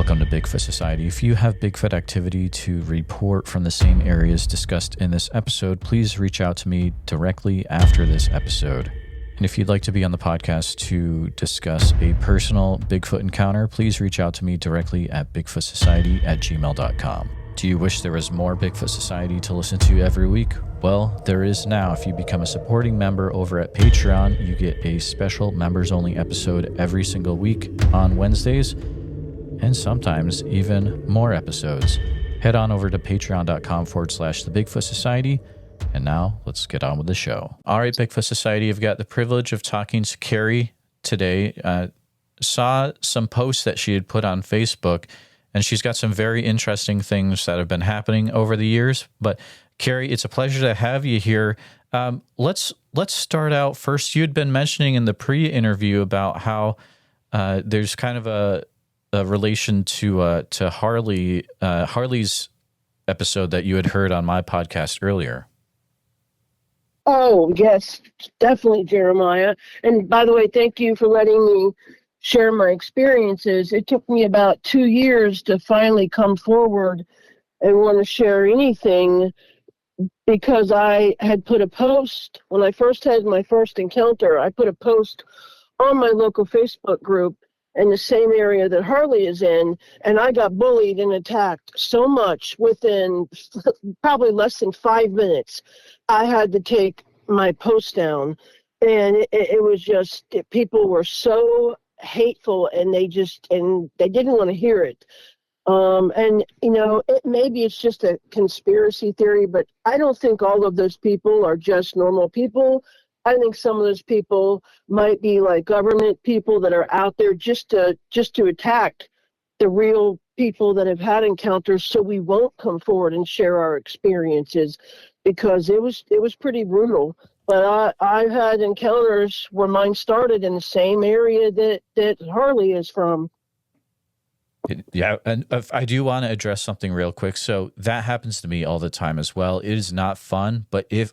Welcome to Bigfoot Society. If you have Bigfoot activity to report from the same areas discussed in this episode, please reach out to me directly after this episode. And if you'd like to be on the podcast to discuss a personal Bigfoot encounter, please reach out to me directly at bigfootsociety@gmail.com. Do you wish there was more Bigfoot Society to listen to every week? Well, there is now. If you become a supporting member over at Patreon, you get a special members-only episode every single week on Wednesdays, and sometimes even more episodes. Head on over to patreon.com/The Bigfoot Society. And now let's get on with the show. All right, Bigfoot Society, I've got the privilege of talking to Carrie today. Saw some posts that she had put on Facebook, and she's got some very interesting things that have been happening over the years. But Carrie, it's a pleasure to have you here. Let's start out first. You had been mentioning in the pre-interview about how there's kind of a relation to Harley's episode that you had heard on my podcast earlier. Oh, yes, definitely, Jeremiah. And by the way, thank you for letting me share my experiences. It took me about 2 years to finally come forward and want to share anything, because I had put a post, when I first had my first encounter, I put a post on my local Facebook group in the same area that Harley is in, and I got bullied and attacked so much within probably less than 5 minutes. I had to take my post down, and it was just, people were so hateful, and they didn't want to hear it. And you know, maybe it's just a conspiracy theory, but I don't think all of those people are just normal people. I think some of those people might be like government people that are out there just to attack the real people that have had encounters, so we won't come forward and share our experiences, because it was pretty brutal. But I've had encounters where mine started in the same area that Harley is from. Yeah, and I do want to address something real quick. So that happens to me all the time as well. It is not fun, but if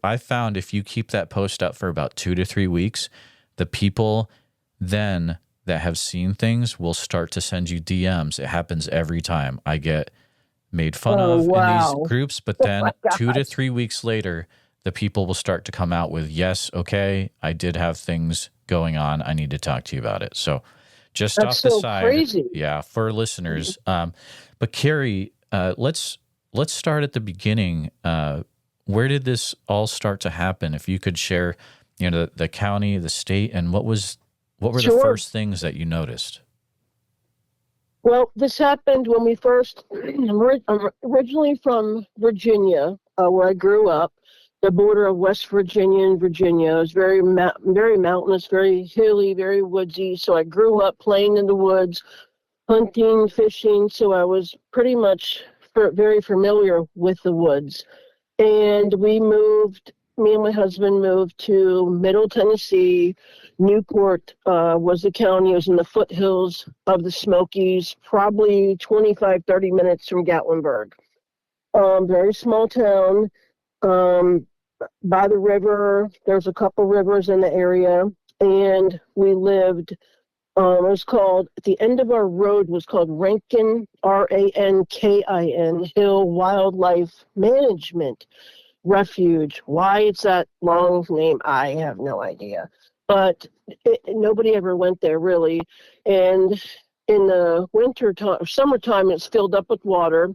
you keep that post up for about 2 to 3 weeks, the people then that have seen things will start to send you DMs. It happens every time. I get made fun of in these groups, but then 2 to 3 weeks later, the people will start to come out with, yes, okay, I did have things going on. I need to talk to you about it. So just That's off the so side, crazy. Yeah, for listeners. But Carrie, let's start at the beginning. Where did this all start to happen? If you could share, the county, the state, and what were the first things that you noticed? Well, this happened when we first, I'm originally from Virginia, where I grew up, the border of West Virginia and Virginia. It was very mountainous, very hilly, very woodsy. So I grew up playing in the woods, hunting, fishing. So I was pretty much very familiar with the woods. And me and my husband moved to Middle Tennessee. Newport was the county. It was in the foothills of the Smokies, probably 25, 30 minutes from Gatlinburg. Very small town. By the river, there's a couple rivers in the area, and we lived, it was called, at the end of our road was called Rankin, Rankin, Hill Wildlife Management Refuge. Why it's that long name, I have no idea, but nobody ever went there really. And in the summertime, it's filled up with water.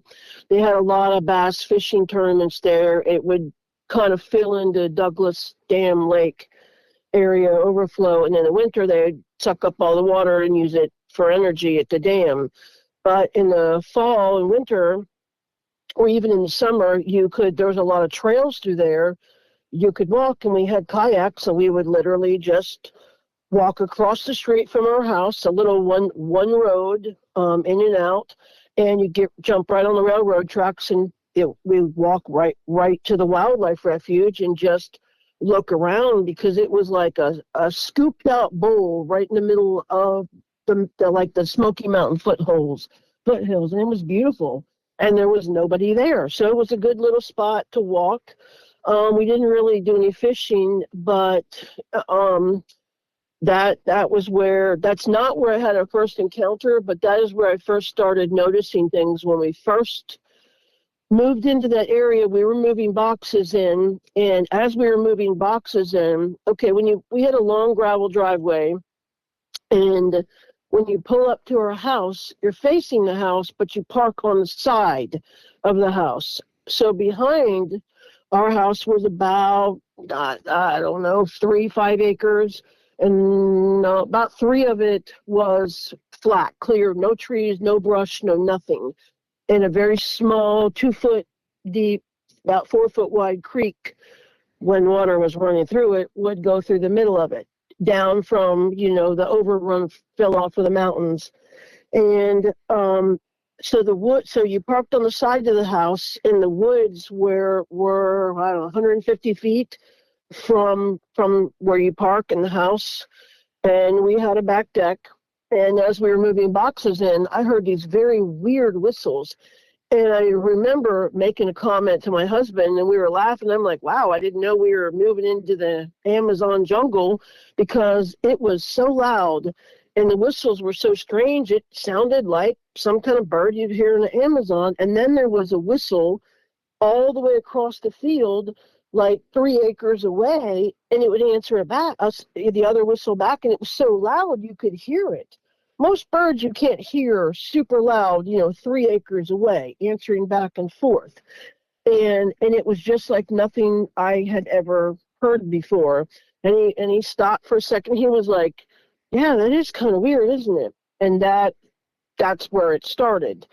They had a lot of bass fishing tournaments there. It would kind of fill into Douglas Dam Lake area overflow, and in the winter they'd suck up all the water and use it for energy at the dam. But in the fall and winter, or even in the summer, there was a lot of trails through there. You could walk, and we had kayaks, so we would literally just walk across the street from our house, a little one road, in and out, and you jump right on the railroad tracks, and we walk right to the wildlife refuge and just look around, because it was like a scooped out bowl right in the middle of the Smoky Mountain foothills, and it was beautiful, and there was nobody there, so it was a good little spot to walk. We didn't really do any fishing, but that was where, that's not where I had our first encounter, but that is where I first started noticing things. When we first moved into that area, we were moving boxes in, and as we were moving boxes in, okay, we had a long gravel driveway, and when you pull up to our house, you're facing the house, but you park on the side of the house. So behind our house was about, I don't know, 5 acres, and about 3 of it was flat, clear, no trees, no brush, no nothing. In a very small, 2-foot deep, about 4-foot wide creek, when water was running through it, would go through the middle of it, down from, the overrun fill off of the mountains. And so you parked on the side of the house, and the woods were I don't know, 150 feet from where you park in the house. And we had a back deck. And as we were moving boxes in, I heard these very weird whistles. And I remember making a comment to my husband, and we were laughing. I'm like, wow, I didn't know we were moving into the Amazon jungle, because it was so loud and the whistles were so strange. It sounded like some kind of bird you'd hear in the Amazon. And then there was a whistle all the way across the field, like 3 acres away, and it would answer it back, the other whistle back, and it was so loud you could hear it. Most birds you can't hear super loud, 3 acres away, answering back and forth. And it was just like nothing I had ever heard before. And he stopped for a second. He was like, yeah, that is kind of weird, isn't it? And that's where it started.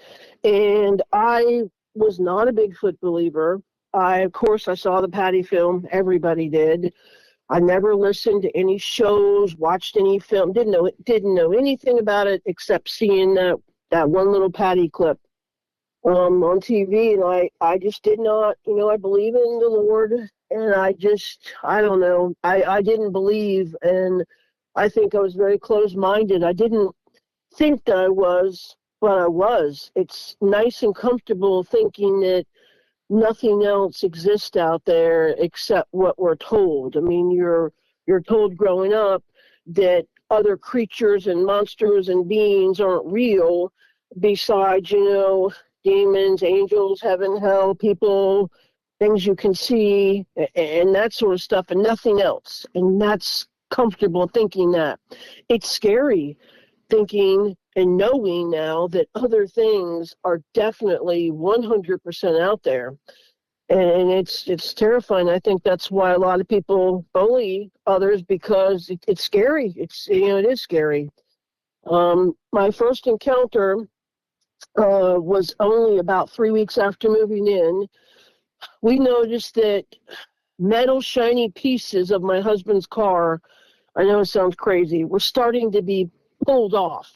And I was not a Bigfoot believer. Of course, I saw the Patty film. Everybody did. I never listened to any shows, watched any film, didn't know anything about it except seeing that one little Patty clip on TV. And I just did not, I believe in the Lord, and I don't know. I didn't believe, and I think I was very closed-minded. I didn't think that I was, but I was. It's nice and comfortable thinking that nothing else exists out there except what we're told. I mean, you're told growing up that other creatures and monsters and beings aren't real, besides, demons, angels, heaven, hell, people, things you can see, and that sort of stuff, and nothing else. And that's comfortable thinking that. It's scary thinking and knowing now that other things are definitely 100% out there. And it's terrifying. I think that's why a lot of people bully others, because it's scary. It is scary. My first encounter was only about 3 weeks after moving in. We noticed that metal shiny pieces of my husband's car, I know it sounds crazy, were starting to be pulled off.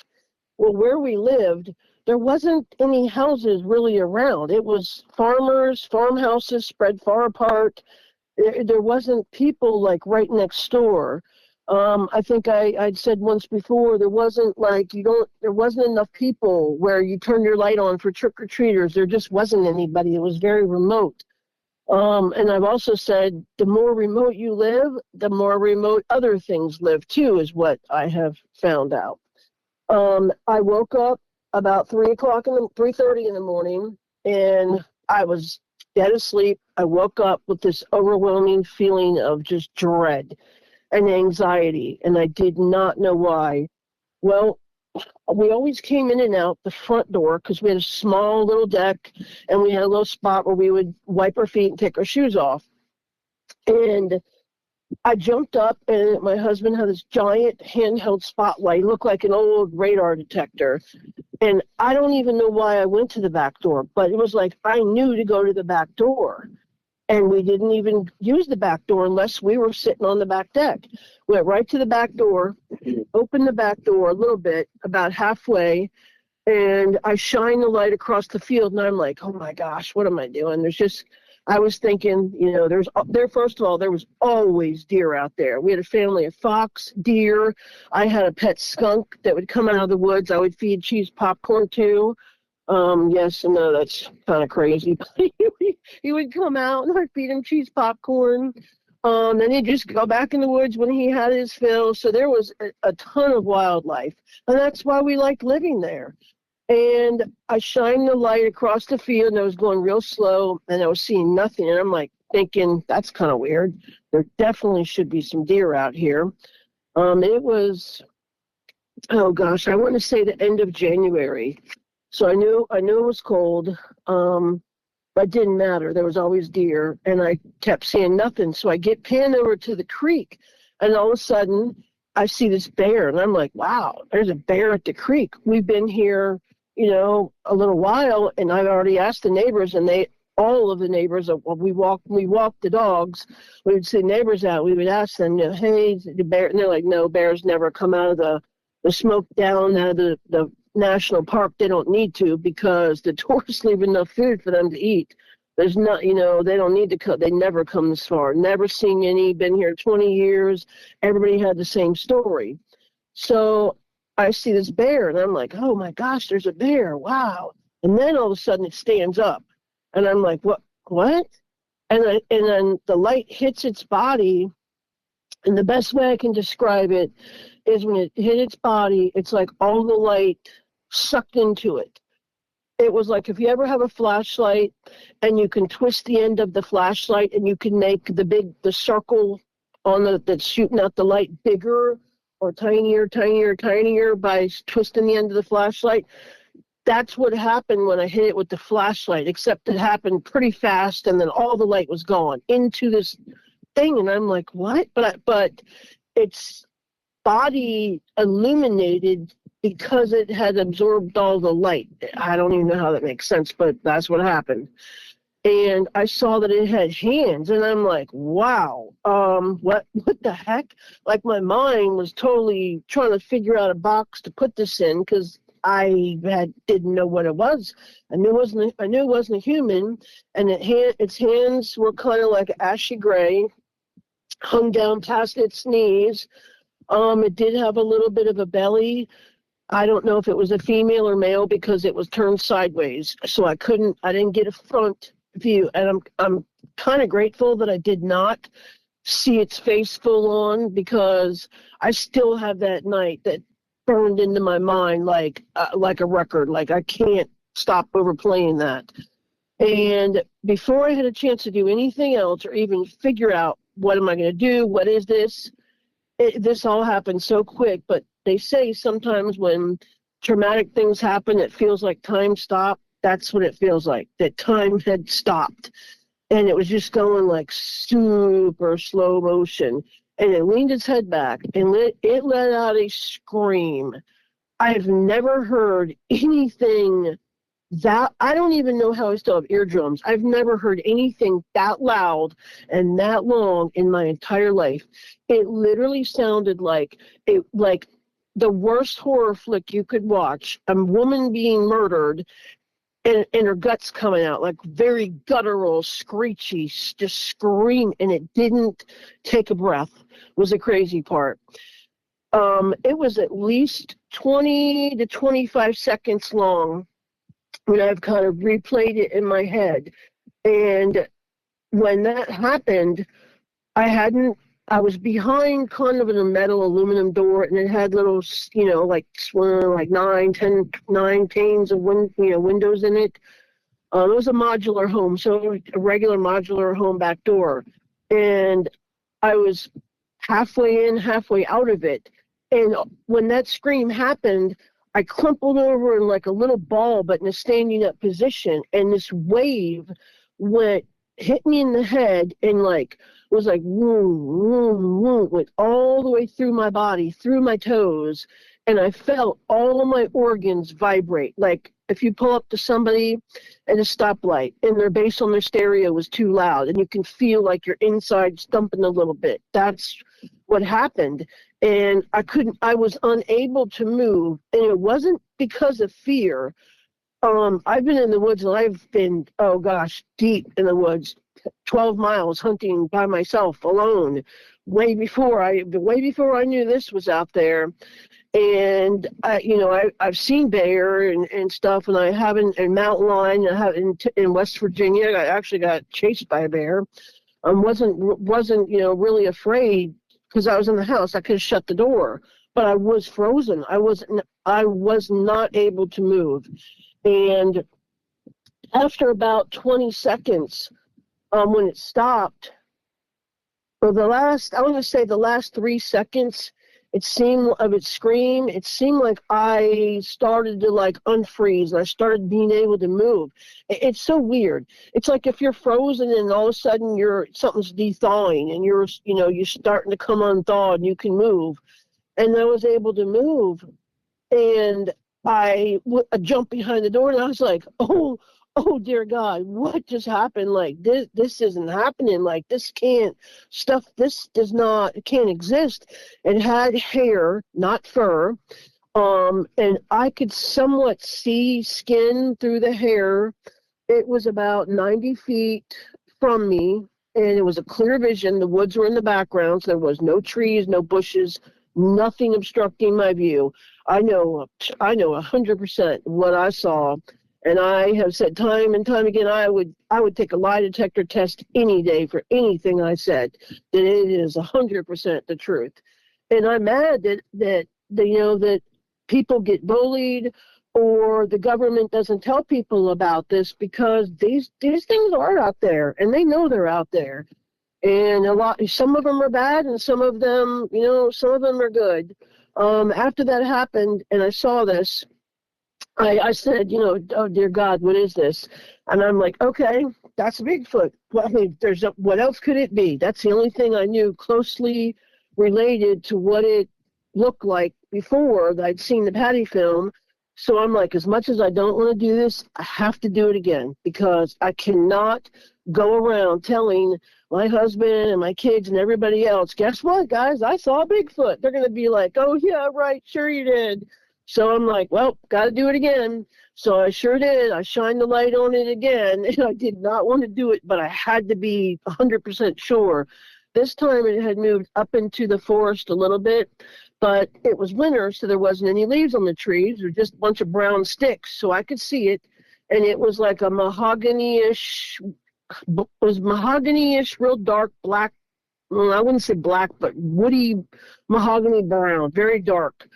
Well, where we lived, there wasn't any houses really around. It was farmhouses spread far apart. There wasn't people like right next door. I think I'd said once before, there wasn't enough people where you turn your light on for trick-or-treaters. There just wasn't anybody. It was very remote. And I've also said, the more remote you live, the more remote other things live too, is what I have found out. I woke up about 3:30 in the morning, and I was dead asleep. I woke up with this overwhelming feeling of just dread and anxiety, and I did not know why. Well, we always came in and out the front door because we had a small little deck, and we had a little spot where we would wipe our feet and take our shoes off. And I jumped up, and my husband had this giant handheld spotlight. It looked like an old radar detector. And I don't even know why I went to the back door, but it was like I knew to go to the back door. And we didn't even use the back door unless we were sitting on the back deck. Went right to the back door, opened the back door a little bit, about halfway, and I shine the light across the field, and I'm like, oh my gosh, what am I doing? I was thinking, first of all, there was always deer out there. We had a family of fox, deer. I had a pet skunk that would come out of the woods. I would feed cheese popcorn to. Yes and no, that's kind of crazy. He would come out, and I'd feed him cheese popcorn. Then he'd just go back in the woods when he had his fill. So there was a ton of wildlife. And that's why we liked living there. And I shined the light across the field, and I was going real slow, and I was seeing nothing. And I'm like thinking, that's kind of weird. There definitely should be some deer out here. It was, oh gosh, I want to say the end of January. So I knew it was cold. But it didn't matter. There was always deer, and I kept seeing nothing. So I get panned over to the creek, and all of a sudden I see this bear, and I'm like, wow, there's a bear at the creek. We've been here, a little while, and I've already asked the neighbors, and all of the neighbors, we walked the dogs, we would see neighbors out, we would ask them, hey, the bear, and they're like, no, bears never come out of the smoke down out of the national park. They don't need to, because the tourists leave enough food for them to eat. There's not, they don't need to come. They never come this far. Never seen any. Been here 20 years. Everybody had the same story. So I see this bear, and I'm like, oh my gosh, there's a bear. Wow. And then all of a sudden it stands up, and I'm like, what? And then the light hits its body, and the best way I can describe it is when it hit its body, it's like all the light sucked into it. It was like if you ever have a flashlight and you can twist the end of the flashlight and you can make the circle that's shooting out the light bigger or tinier by twisting the end of the flashlight. That's what happened when I hit it with the flashlight, except it happened pretty fast, and then all the light was gone into this thing, and I'm like, what? But its body illuminated because it had absorbed all the light. I don't even know how that makes sense, but that's what happened. And I saw that it had hands, and I'm like, wow, what the heck? Like, my mind was totally trying to figure out a box to put this in, because I didn't know what it was. I knew it wasn't a human, and its hands were kind of like ashy gray, hung down past its knees. It did have a little bit of a belly. I don't know if it was a female or male because it was turned sideways, so I didn't get a front view, and I'm kind of grateful that I did not see its face full on, because I still have that night that burned into my mind like a record. Like, I can't stop overplaying that. And before I had a chance to do anything else or even figure out what am I going to do, what is this, this all happened so quick. But they say sometimes when traumatic things happen, it feels like time stopped. That's what it feels like, that time had stopped. And it was just going like super slow motion. And it leaned its head back, and it let out a scream. I've never heard anything that, I don't even know how I still have eardrums. I've never heard anything that loud and that long in my entire life. It literally sounded like the worst horror flick you could watch, a woman being murdered, and her guts coming out, like very guttural, screechy, just scream, and it didn't take a breath, was the crazy part. It was at least 20 to 25 seconds long when I've kind of replayed it in my head. And when that happened, I was behind kind of in a metal aluminum door, and it had little, like 9 panes of windows in it. It was a modular home, so a regular modular home back door. And I was halfway in, halfway out of it. And when that scream happened, I crumpled over in like a little ball, but in a standing up position. And this wave hit me in the head, and was like whoom, whoom, whoom, went all the way through my body, through my toes, and I felt all of my organs vibrate. Like if you pull up to somebody at a stoplight and their bass on their stereo was too loud, and you can feel like your insides thumping a little bit. That's what happened. And I was unable to move, and it wasn't because of fear. I've been in the woods, and I've been, deep in the woods, 12 miles hunting by myself alone, way before I knew this was out there. And I've seen bear and stuff, and I haven't in mountain lion. I have in West Virginia. I actually got chased by a bear. wasn't really afraid because I was in the house. I could have shut the door, but I was frozen. I was not able to move. And after about 20 seconds, when it stopped, for the last 3 seconds, it seemed of its scream, it seemed like I started to like unfreeze and I started being able to move. It's so weird. It's like if you're frozen and all of a sudden something's thawing and you're starting to come unthawed and you can move. And I was able to move, and I jumped behind the door and I was like, oh dear God, what just happened? Like this isn't happening. Like it can't exist. It had hair, not fur. And I could somewhat see skin through the hair. It was about 90 feet from me, and it was a clear vision. The woods were in the background, so there was no trees, no bushes, nothing obstructing my view. I know 100% what I saw. And I have said time and time again, I would take a lie detector test any day for anything I said, that it is 100% the truth. And I'm mad that people get bullied or the government doesn't tell people about this, because these things are out there and they know they're out there. And some of them are bad and some of them are good. After that happened and I saw this, I said, oh dear God, what is this? And I'm like, okay, that's Bigfoot. Well, I mean, what else could it be? That's the only thing I knew closely related to what it looked like before that I'd seen the Patty film. So I'm like, as much as I don't want to do this, I have to do it again, because I cannot go around telling my husband and my kids and everybody else, guess what, guys? I saw Bigfoot. They're going to be like, oh, yeah, right, sure you did. So I'm like, well, got to do it again. So I sure did. I shined the light on it again, and I did not want to do it, but I had to be 100% sure. This time it had moved up into the forest a little bit, but it was winter, so there wasn't any leaves on the trees. There were just a bunch of brown sticks, so I could see it, and it was like a mahogany-ish, real dark black. Well, I wouldn't say black, but woody mahogany brown, very dark.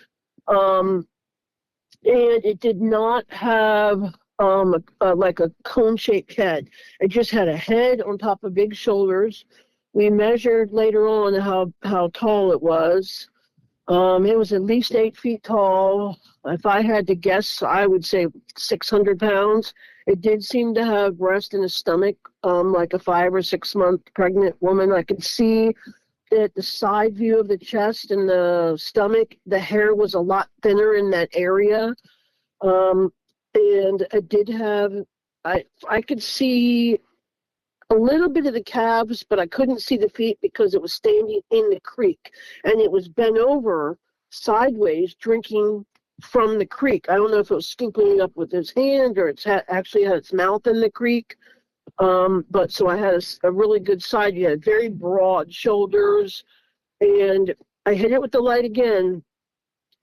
And it did not have like a cone-shaped head. It just had a head on top of big shoulders. We measured later on how tall it was. It was at least 8 feet tall. If I had to guess, I would say 600 pounds. It did seem to have breast and a stomach, like a 5 or 6 month pregnant woman. I could see that the side view of the chest and the stomach, the hair was a lot thinner in that area. And it did have, I could see a little bit of the calves, but I couldn't see the feet because it was standing in the creek. And it was bent over sideways, drinking from the creek. I don't know if it was scooping it up with his hand or actually had its mouth in the creek. But so I had a really good side view. Had very broad shoulders, and I hit it with the light again,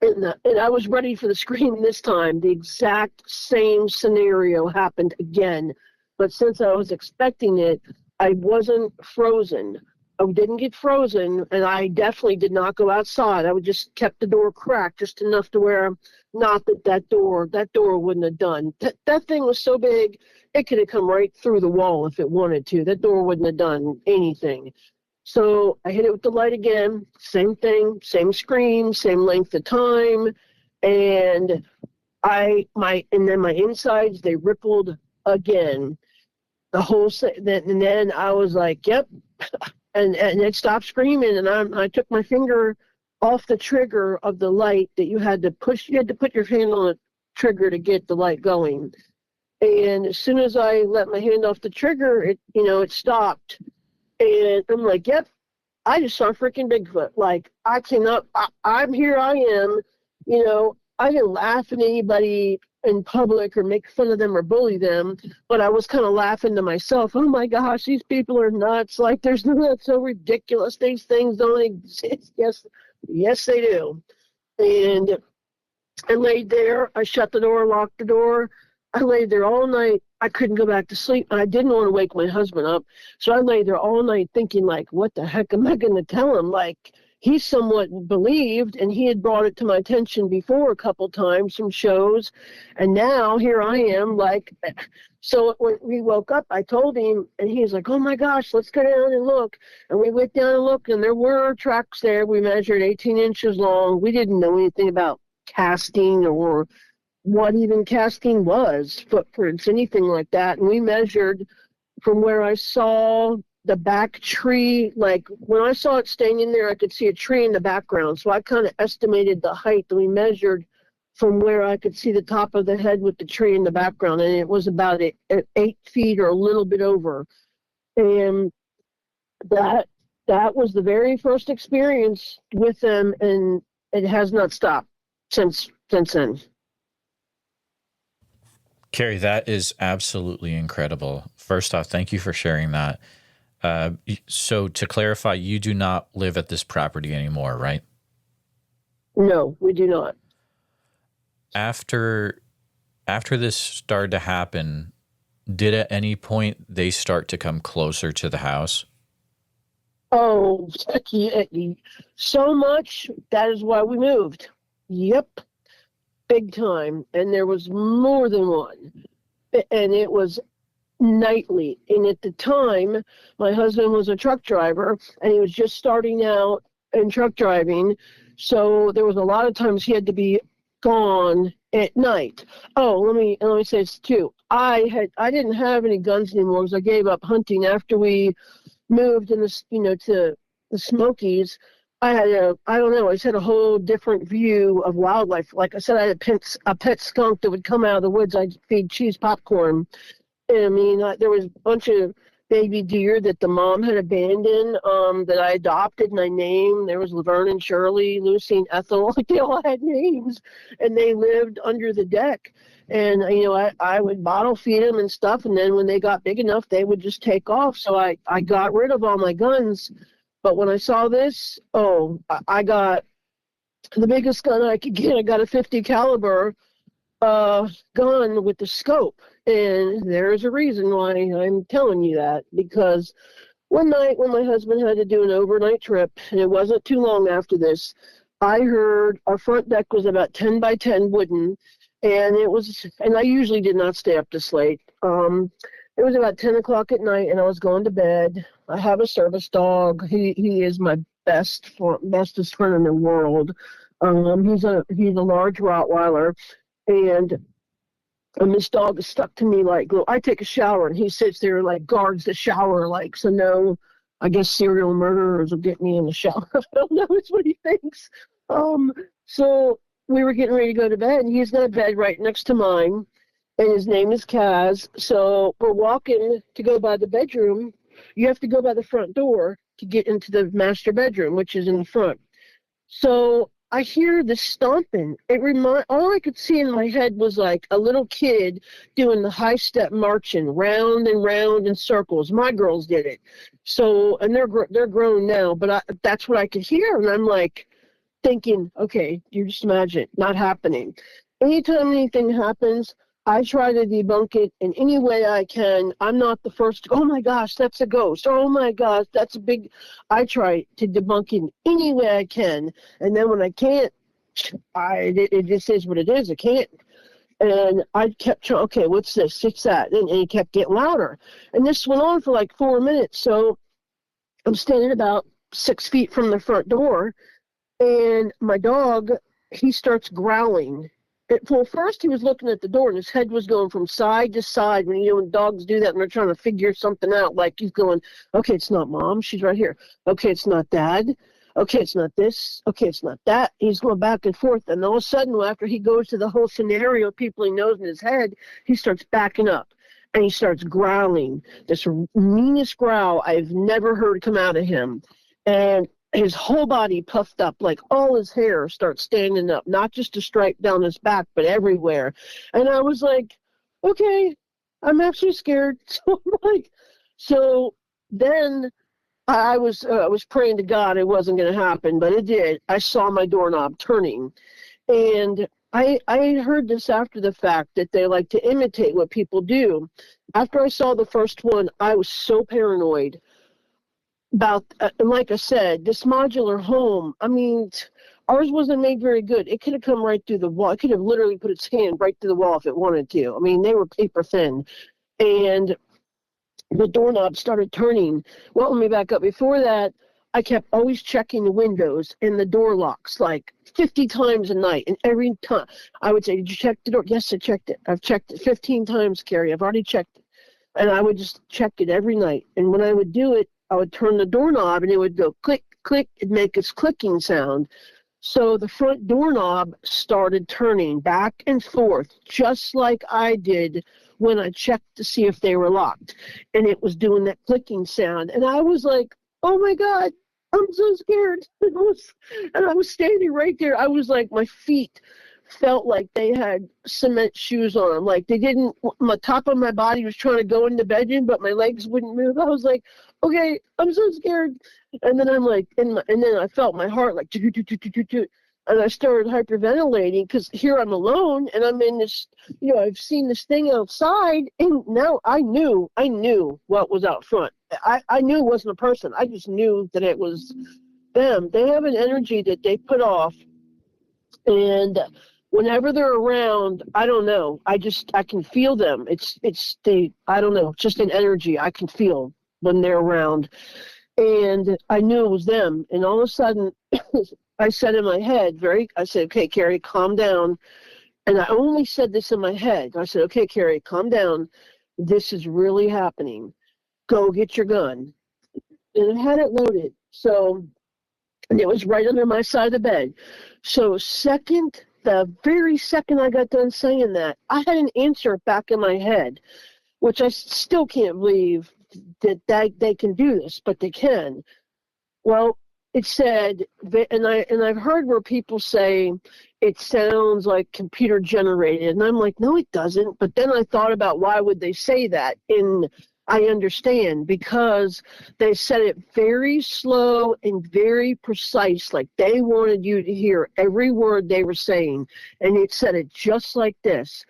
and I was ready for the scream this time. The exact same scenario happened again, but since I was expecting it, I wasn't frozen. I didn't get frozen, and I definitely did not go outside. I would just kept the door cracked just enough to where not that door wouldn't have done. That thing was so big, it could have come right through the wall if it wanted to. That door wouldn't have done anything. So I hit it with the light again, same thing, same scream, same length of time, and my insides, they rippled again. And then I was like, yep. And it stopped screaming, and I took my finger off the trigger of the light that you had to push. You had to put your hand on the trigger to get the light going. And as soon as I let my hand off the trigger, it stopped. And I'm like, yep, I just saw freaking Bigfoot. Like, I'm here, I am. I didn't laugh at anybody in public or make fun of them or bully them, but I was kind of laughing to myself. Oh my gosh, these people are nuts. Like, that's so ridiculous. These things don't exist. Yes, they do. And I laid there. I shut the door, locked the door. I lay there all night. I couldn't go back to sleep. I didn't want to wake my husband up. So I lay there all night thinking, like, what the heck am I going to tell him? Like, he somewhat believed, and he had brought it to my attention before a couple times from shows. And now here I am, like, so when we woke up, I told him, and he was like, oh my gosh, let's go down and look. And we went down and looked, and there were tracks there. We measured 18 inches long. We didn't know anything about casting or what even casting was, footprints, anything like that. And we measured from where I saw the back tree. Like when I saw it standing there, I could see a tree in the background. So I kind of estimated the height that we measured from where I could see the top of the head with the tree in the background. And it was about 8 feet or a little bit over. And that was the very first experience with them. And it has not stopped since then. Carrie, that is absolutely incredible. First off, thank you for sharing that. So to clarify, you do not live at this property anymore, right? No, we do not. After this started to happen, did at any point they start to come closer to the house? Oh, so much. That is why we moved. Yep. Big time. And there was more than one. And it was nightly. And at the time, my husband was a truck driver, and he was just starting out in truck driving. So there was a lot of times he had to be gone at night. Oh, let me say this too. I didn't have any guns anymore because I gave up hunting after we moved in this, to the Smokies. I just had a whole different view of wildlife. Like I said, I had a pet skunk that would come out of the woods. I'd feed cheese popcorn. And I mean, there was a bunch of baby deer that the mom had abandoned that I adopted and I named. There was Laverne and Shirley, Lucy and Ethel. Like they all had names, and they lived under the deck. And I would bottle feed them and stuff. And then when they got big enough, they would just take off. So I got rid of all my guns. But when I saw this, I got the biggest gun I could get. I got a 50 caliber gun with the scope. And there's a reason why I'm telling you that. Because one night when my husband had to do an overnight trip, and it wasn't too long after this, I heard our front deck was about 10 by 10 wooden. And I usually did not stay up this late. It was about 10 o'clock at night, and I was going to bed. I have a service dog. He is my bestest friend in the world. He's a large Rottweiler, and this dog is stuck to me like, I take a shower, and he sits there like guards the shower, like, so no, I guess serial murderers will get me in the shower. I don't know. It's what he thinks. So we were getting ready to go to bed, and he's got a bed right next to mine. And his name is Kaz. So we're walking to go by the bedroom. You have to go by the front door to get into the master bedroom, which is in the front. So I hear this stomping. All I could see in my head was like a little kid doing the high step marching round and round in circles. My girls did it. So, and they're grown now, but that's what I could hear. And I'm like thinking, okay, you just imagine it not happening. Anytime anything happens, I try to debunk it in any way I can. I'm not the first, oh my gosh, that's a ghost. Oh my gosh, that's a big, I try to debunk it in any way I can. And then when I can't, it just is what it is. I can't. And I kept trying, okay, what's this? It's that. And it kept getting louder. And this went on for like 4 minutes. So I'm standing about 6 feet from the front door, and my dog, he starts growling. Well, first he was looking at the door, and his head was going from side to side. When dogs do that, and they're trying to figure something out, like he's going, okay, it's not mom, she's right here. Okay, it's not dad. Okay, it's not this. Okay, it's not that. He's going back and forth, and all of a sudden, after he goes to the whole scenario, people he knows in his head, he starts backing up, and he starts growling. This meanest growl I've never heard come out of him, and his whole body puffed up, like all his hair starts standing up, not just a stripe down his back, but everywhere. And I was like, okay, I'm actually scared. So then I was praying to God it wasn't going to happen, but it did. I saw my doorknob turning, and I heard this after the fact that they like to imitate what people do. After I saw the first one, I was so paranoid about, and like I said, this modular home. I mean, ours wasn't made very good. It could have come right through the wall. It could have literally put its hand right through the wall if it wanted to. I mean, they were paper thin, and the doorknob started turning. Well, let me back up. Before that, I kept always checking the windows and the door locks like 50 times a night. And every time I would say, did you check the door? Yes, I checked it. I've checked it 15 times, Carrie. I've already checked it. And I would just check it every night. And when I would do it, I would turn the doorknob and it would go click, click. It'd make its clicking sound. So the front doorknob started turning back and forth, just like I did when I checked to see if they were locked. And it was doing that clicking sound. And I was like, oh my God, I'm so scared. And I was standing right there. I was like, my feet felt like they had cement shoes on them. Like they didn't, my top of my body was trying to go in the bedroom, but my legs wouldn't move. I was like, okay, I'm so scared. And then I'm like, and then I felt my heart like, and I started hyperventilating because here I'm alone and I'm in this, I've seen this thing outside, and now I knew what was out front. I knew it wasn't a person. I just knew that it was them. They have an energy that they put off, and whenever they're around, I don't know. I can feel them. I don't know, just an energy I can feel when they're around. And I knew it was them. And all of a sudden, I said in my head, I said, okay, Carrie, calm down. And I only said this in my head. I said, okay, Carrie, calm down. This is really happening. Go get your gun. And I had it loaded. And it was right under my side of the bed. So the very second I got done saying that, I had an answer back in my head, which I still can't believe that they can do this, but they can. Well, it said, and I've heard where people say it sounds like computer generated, and I'm like, no, it doesn't. But then I thought about why would they say that, and I understand, because they said it very slow and very precise, like they wanted you to hear every word they were saying, and it said it just like this: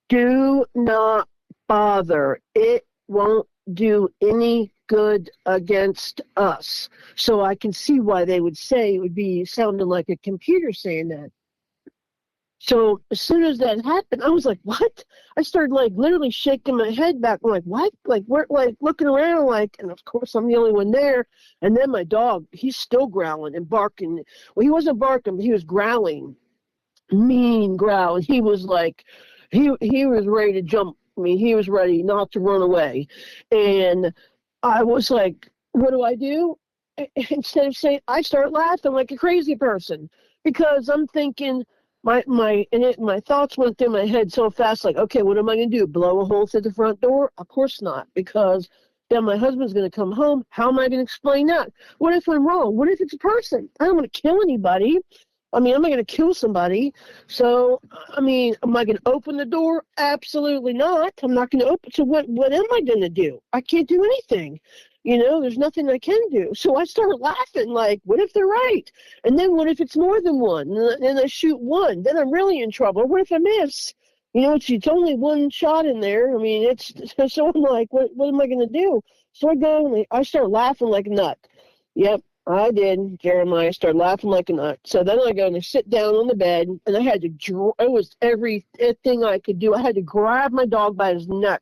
do not bother. It won't do any good against us. So I can see why they would say it would be sounding like a computer saying that. So as soon as that happened, I was like, what? I started like literally shaking my head back. I'm like, what? Like, we're like looking around like, and of course I'm the only one there. And then my dog, he's still growling and barking. Well, he wasn't barking, but he was growling, mean growl. And he was like, he was ready to jump me. He was ready not to run away. And I was like, what do I do? Instead of saying, I start laughing like a crazy person, because I'm thinking, my thoughts went through my head so fast, like, okay, what am I going to do? Blow a hole through the front door? Of course not, because then my husband's going to come home. How am I going to explain that? What if I'm wrong? What if it's a person? I don't want to kill anybody. I mean, am I going to kill somebody? So, I mean, am I going to open the door? Absolutely not. I'm not going to open. So what am I going to do? I can't do anything. There's nothing I can do. So I started laughing, like, what if they're right? And then what if it's more than one? And I shoot one. Then I'm really in trouble. What if I miss? It's only one shot in there. I mean, so I'm like, what am I going to do? So I go and I start laughing like a nut. Yep. I did. Jeremiah started laughing like a nut. So then I go and I sit down on the bed, and I had to, it was everything I could do. I had to grab my dog by his neck,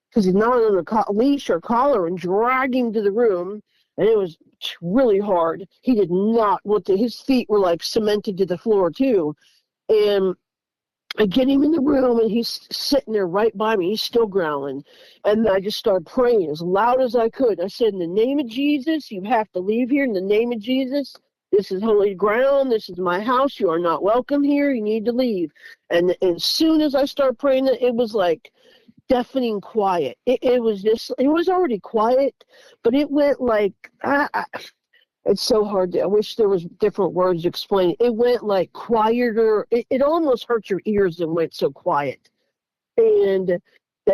because he's not on a leash or collar, and drag him to the room. And it was really hard. He did not want to, his feet were like cemented to the floor too. And I get him in the room, and he's sitting there right by me. He's still growling. And I just started praying as loud as I could. I said, in the name of Jesus, you have to leave here. In the name of Jesus, this is holy ground. This is my house. You are not welcome here. You need to leave. And as soon as I started praying, it was like deafening quiet. It was already quiet, but it went like, it's so hard. I wish there was different words to explain it. It went like quieter. It almost hurt your ears and went so quiet. And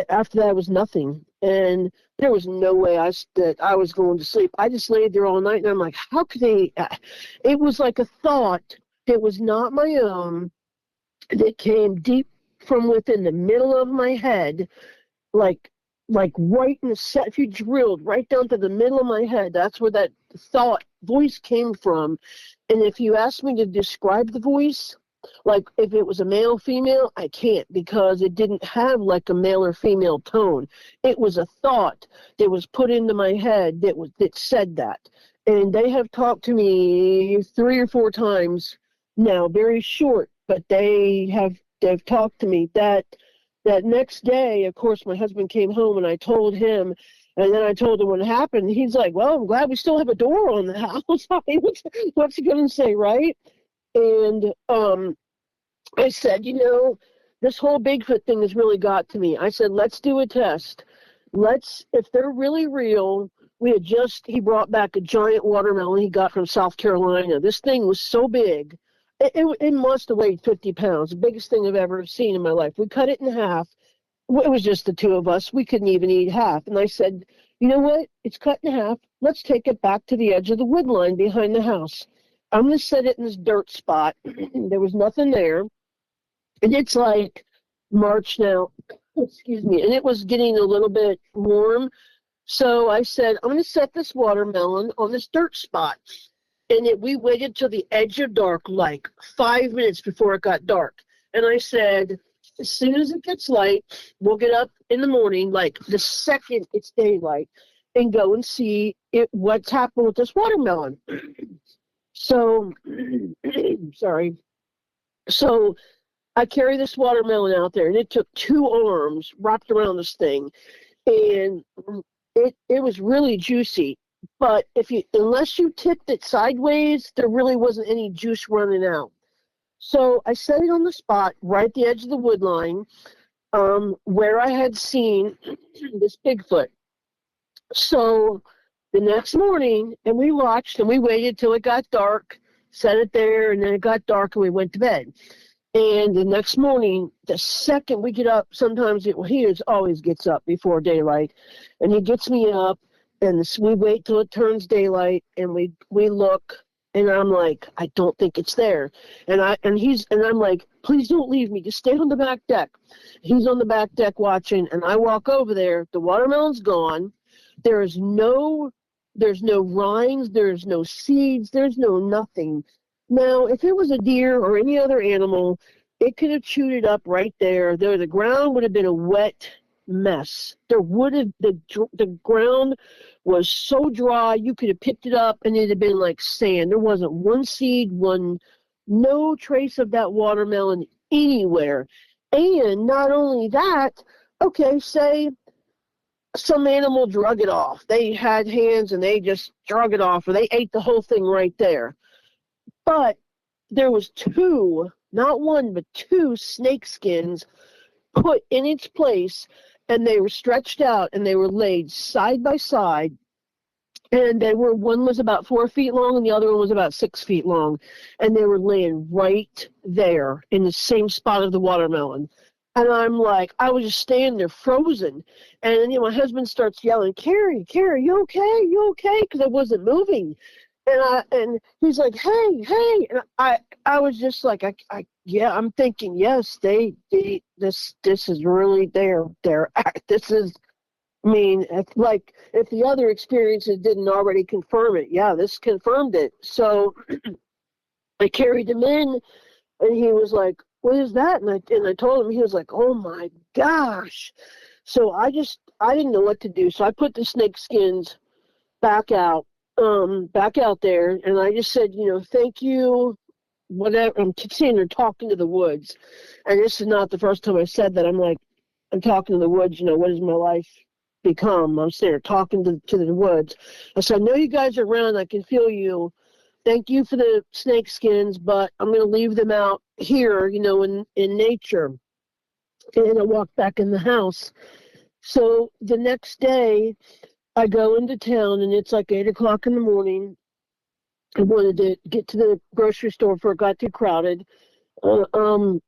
after that was nothing. And there was no way that I was going to sleep. I just laid there all night, and I'm like, how could they? It was like a thought that was not my own. that came deep from within the middle of my head, like right in the set. If you drilled right down to the middle of my head, that's where that thought voice came from. And if you ask me to describe the voice, like if it was a male, female, I can't, because it didn't have like a male or female tone. It was a thought that was put into my head that said that. And they have talked to me 3 or 4 times now, very short, but they've talked to me. That next day, of course, my husband came home and I told him, and then I told him what happened. He's like, "Well, I'm glad we still have a door on the house." I mean, what's he gonna say, right? And I said, this whole Bigfoot thing has really got to me. I said, let's do a test. If they're really real, he brought back a giant watermelon he got from South Carolina. This thing was so big. It must have weighed 50 pounds, the biggest thing I've ever seen in my life. We cut it in half. It was just the 2 of us. We couldn't even eat half. And I said, you know what? It's cut in half. Let's take it back to the edge of the wood line behind the house. I'm going to set it in this dirt spot. There was nothing there. And it's like March now, excuse me, and it was getting a little bit warm. So I said, I'm going to set this watermelon on this dirt spot. And we waited till the edge of dark, like 5 minutes before it got dark. And I said, as soon as it gets light, we'll get up in the morning, like the second it's daylight, and go and see what's happened with this watermelon. So, sorry. So I carry this watermelon out there, and it took 2 arms wrapped around this thing, and it was really juicy. But unless you tipped it sideways, there really wasn't any juice running out. So I set it on the spot right at the edge of the wood line, where I had seen this Bigfoot. So the next morning, and we watched, and we waited till it got dark, set it there, and then it got dark, and we went to bed. And the next morning, the second we get up, sometimes he always gets up before daylight, and he gets me up, and we wait till it turns daylight, and we look, and I'm like, I don't think it's there, and I'm like, please don't leave me, just stay on the back deck. He's on the back deck watching, and I walk over there. The watermelon's gone. There's no rinds, there's no seeds, there's no nothing. Now, if it was a deer or any other animal, it could have chewed it up right there. The ground would have been a wet mess. The ground was so dry, you could have picked it up and it'd have been like sand. There wasn't one seed, no trace of that watermelon anywhere. And not only that, okay, say some animal drug it off. They had hands and they just drug it off, or they ate the whole thing right there. But there was 2, not 1, but 2 snake skins put in its place, and they were stretched out, and they were laid side by side, and one was about 4 feet long, and the other one was about 6 feet long, and they were laying right there in the same spot of the watermelon. And I'm like, I was just standing there frozen, and then my husband starts yelling, Carrie, you okay? You okay? Because I wasn't moving. And he's like, hey, and I was just like, I'm thinking, yes, this is really this is, I mean, if the other experiences didn't already confirm it, yeah, this confirmed it. So I carried him in, and he was like, what is that? And I told him. He was like, oh my gosh. So I didn't know what to do. So I put the snake skins back out there, and I just said, thank you, whatever. I'm sitting there talking to the woods, and this is not the first time I said that. I'm talking to the woods, what has my life become? I'm sitting there talking to the woods. I said, I know you guys are around, I can feel you. Thank you for the snake skins, but I'm going to leave them out here, in nature. And I walked back in the house. So the next day, I go into town, and it's like 8 o'clock in the morning. I wanted to get to the grocery store before it got too crowded. And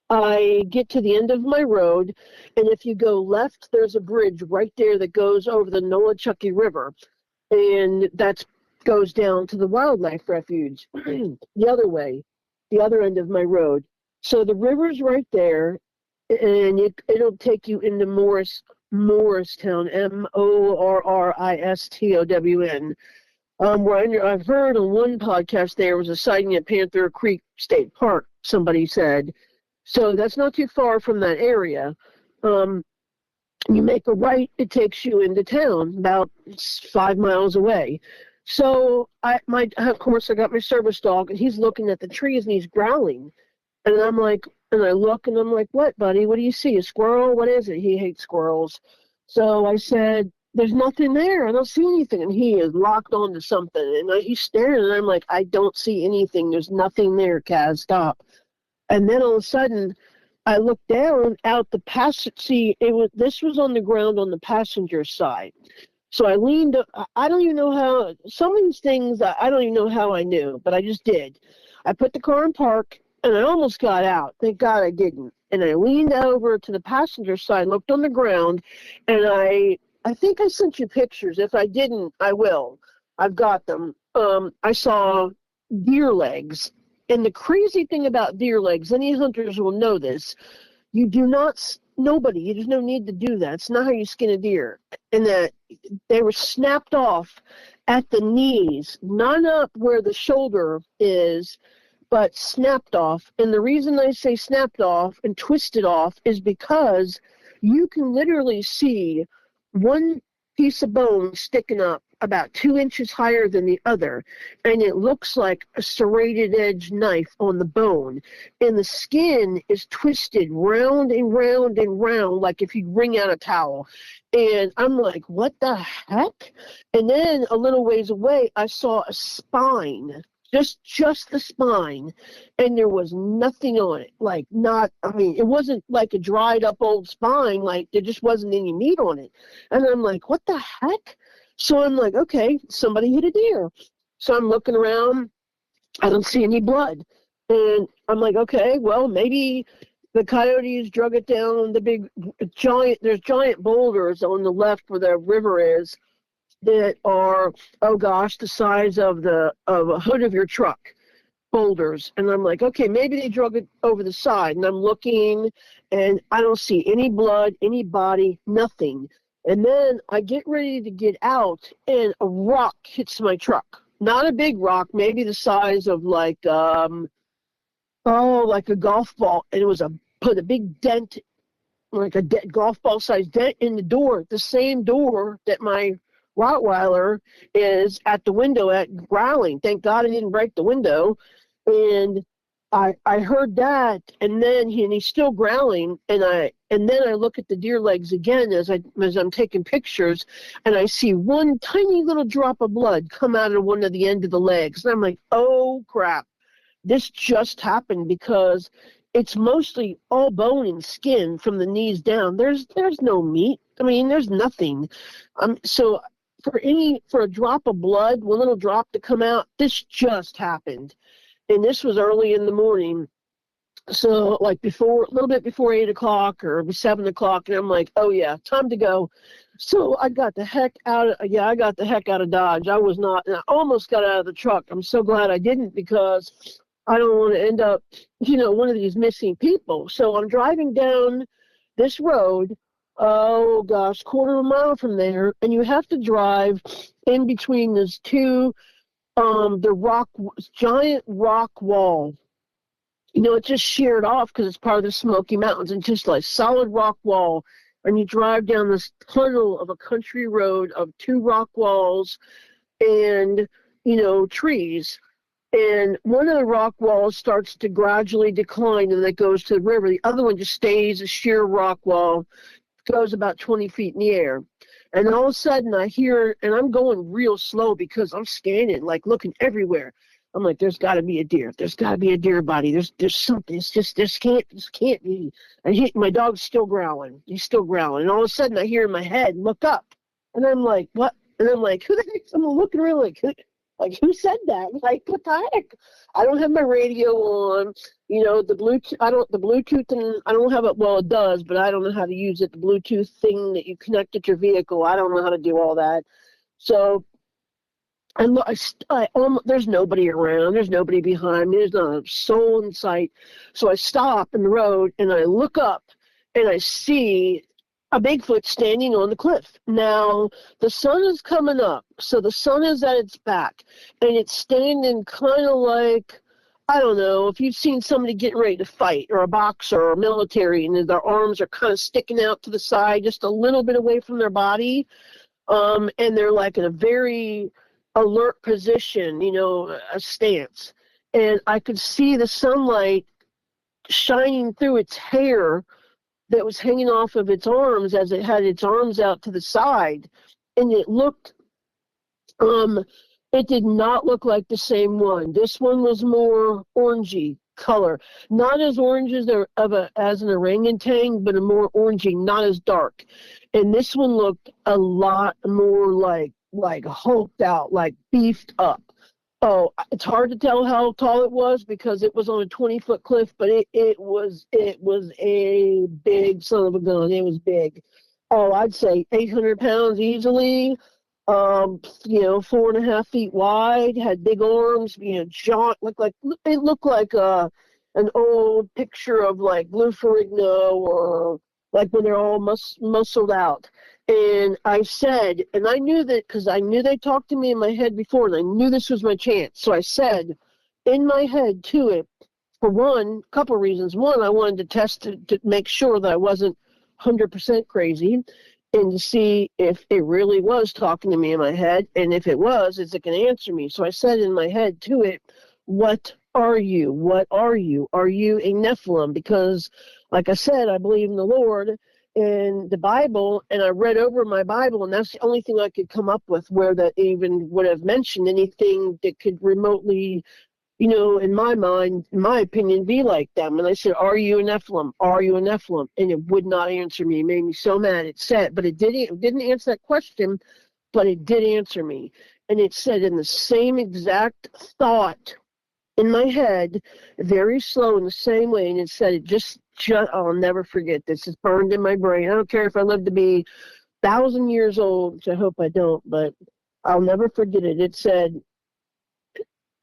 I get to the end of my road, and if you go left, there's a bridge right there that goes over the Noachucky River. And that goes down to the wildlife refuge the other way, the other end of my road. So the river's right there, and it'll take you into Morristown, Morristown. Where I've heard on one podcast there was a sighting at Panther Creek State Park, somebody said. So that's not too far from that area. You make a right, it takes you into town, about 5 miles away. So of course, I got my service dog, and he's looking at the trees, and he's growling. And I'm like, and I look, and I'm like, what, buddy? What do you see? A squirrel? What is it? He hates squirrels. So I said, there's nothing there. I don't see anything. And he is locked onto something. And he's staring, and I'm like, I don't see anything. There's nothing there, Kaz. Stop. And then all of a sudden, I looked down out the passage. See, this was on the ground on the passenger side. So I leaned. I don't even know how. Some of these things I don't even know how I knew, but I just did. I put the car in park, and I almost got out. Thank God I didn't. And I leaned over to the passenger side, looked on the ground, and I think I sent you pictures. If I didn't, I will. I've got them. I saw deer legs. And the crazy thing about deer legs, any hunters will know this, you there's no need to do that. It's not how you skin a deer. And that they were snapped off at the knees, not up where the shoulder is, but snapped off. And the reason I say snapped off and twisted off is because you can literally see one piece of bone sticking up about 2 inches higher than the other, and it looks like a serrated edge knife on the bone, and the skin is twisted round and round and round like if you wring out a towel. And I'm like, what the heck? And then a little ways away, I saw a spine, just the spine, and there was nothing on it. It wasn't like a dried up old spine, like there just wasn't any meat on it. And I'm like, what the heck? So I'm like, okay, somebody hit a deer. So I'm looking around, I don't see any blood. And I'm like, okay, well, maybe the coyotes drug it down there's giant boulders on the left where the river is that are, the size of a hood of your truck, boulders. And I'm like, okay, maybe they drug it over the side. And I'm looking, and I don't see any blood, any body, nothing. And then I get ready to get out, and a rock hits my truck. Not a big rock, maybe the size of like a golf ball. And it was put a big dent, like a golf ball size dent in the door, the same door that my Rottweiler is at the window at growling. Thank God I didn't break the window. And I heard that, and then he's still growling, and then I look at the deer legs again as I'm taking pictures, and I see one tiny little drop of blood come out of one of the end of the legs, and I'm like, oh crap, this just happened, because it's mostly all bone and skin from the knees down. There's no meat. I mean, there's nothing. So for a drop of blood, one little drop to come out, this just happened. And this was early in the morning, so a little bit before 8 o'clock or 7 o'clock, and I'm like, oh yeah, time to go. So I got the heck out of Dodge. I almost got out of the truck. I'm so glad I didn't, because I don't want to end up, one of these missing people. So I'm driving down this road, quarter of a mile from there, and you have to drive in between those two. Giant rock wall. It just sheared off because it's part of the Smoky Mountains, and just like solid rock wall. And you drive down this tunnel of a country road of two rock walls and, trees. And one of the rock walls starts to gradually decline, and it goes to the river. The other one just stays a sheer rock wall, goes about 20 feet in the air. And all of a sudden I hear, and I'm going real slow because I'm scanning, like looking everywhere. I'm like, there's got to be a deer. There's got to be a deer body. There's something. It's just, this can't be. And my dog's still growling. He's still growling. And all of a sudden I hear in my head, look up. And I'm like, what? And I'm like, who the heck? I'm looking around who said that? Like, what the heck? I don't have my radio on. The Bluetooth, and I don't have it. Well, it does, but I don't know how to use it. The Bluetooth thing that you connect at your vehicle, I don't know how to do all that. So And look, there's nobody around. There's nobody behind me. There's not a soul in sight. So I stop in the road and I look up and I see a Bigfoot standing on the cliff. Now, the sun is coming up, so the sun is at its back, and it's standing kind of like, I don't know, if you've seen somebody getting ready to fight, or a boxer or military, and their arms are kind of sticking out to the side, just a little bit away from their body, and they're like in a very alert position, a stance. And I could see the sunlight shining through its hair that was hanging off of its arms as it had its arms out to the side. And it did not look like the same one. This one was more orangey color. Not as orange as an orangutan, but a more orangey, not as dark. And this one looked a lot more like hulked out, like beefed up. Oh, it's hard to tell how tall it was because it was on a 20-foot cliff, but it was a big son of a gun. It was big. Oh, I'd say 800 pounds easily. 4.5 feet wide, had big arms, jaunt, it looked like an old picture of like Blue Ferrigno, or like when they're all muscled out. And I said, and I knew that because I knew they talked to me in my head before, and I knew this was my chance. So I said in my head to it, for one, couple reasons. One, I wanted to test to make sure that I wasn't 100% crazy, and to see if it really was talking to me in my head, and if it was, is it going to answer me? So I said in my head to it, what are you? What are you? Are you a Nephilim? Because, like I said, I believe in the Lord and the Bible, and I read over my Bible, and that's the only thing I could come up with where that even would have mentioned anything that could remotely, in my mind, in my opinion, be like them. And I said, are you a Nephilim? Are you a Nephilim? And it would not answer me. It made me so mad. It said, but it didn't answer that question, but it did answer me. And it said in the same exact thought in my head, very slow in the same way. And it said, I'll never forget this. It's burned in my brain. I don't care if I live to be 1,000 years old, which I hope I don't, but I'll never forget it. It said,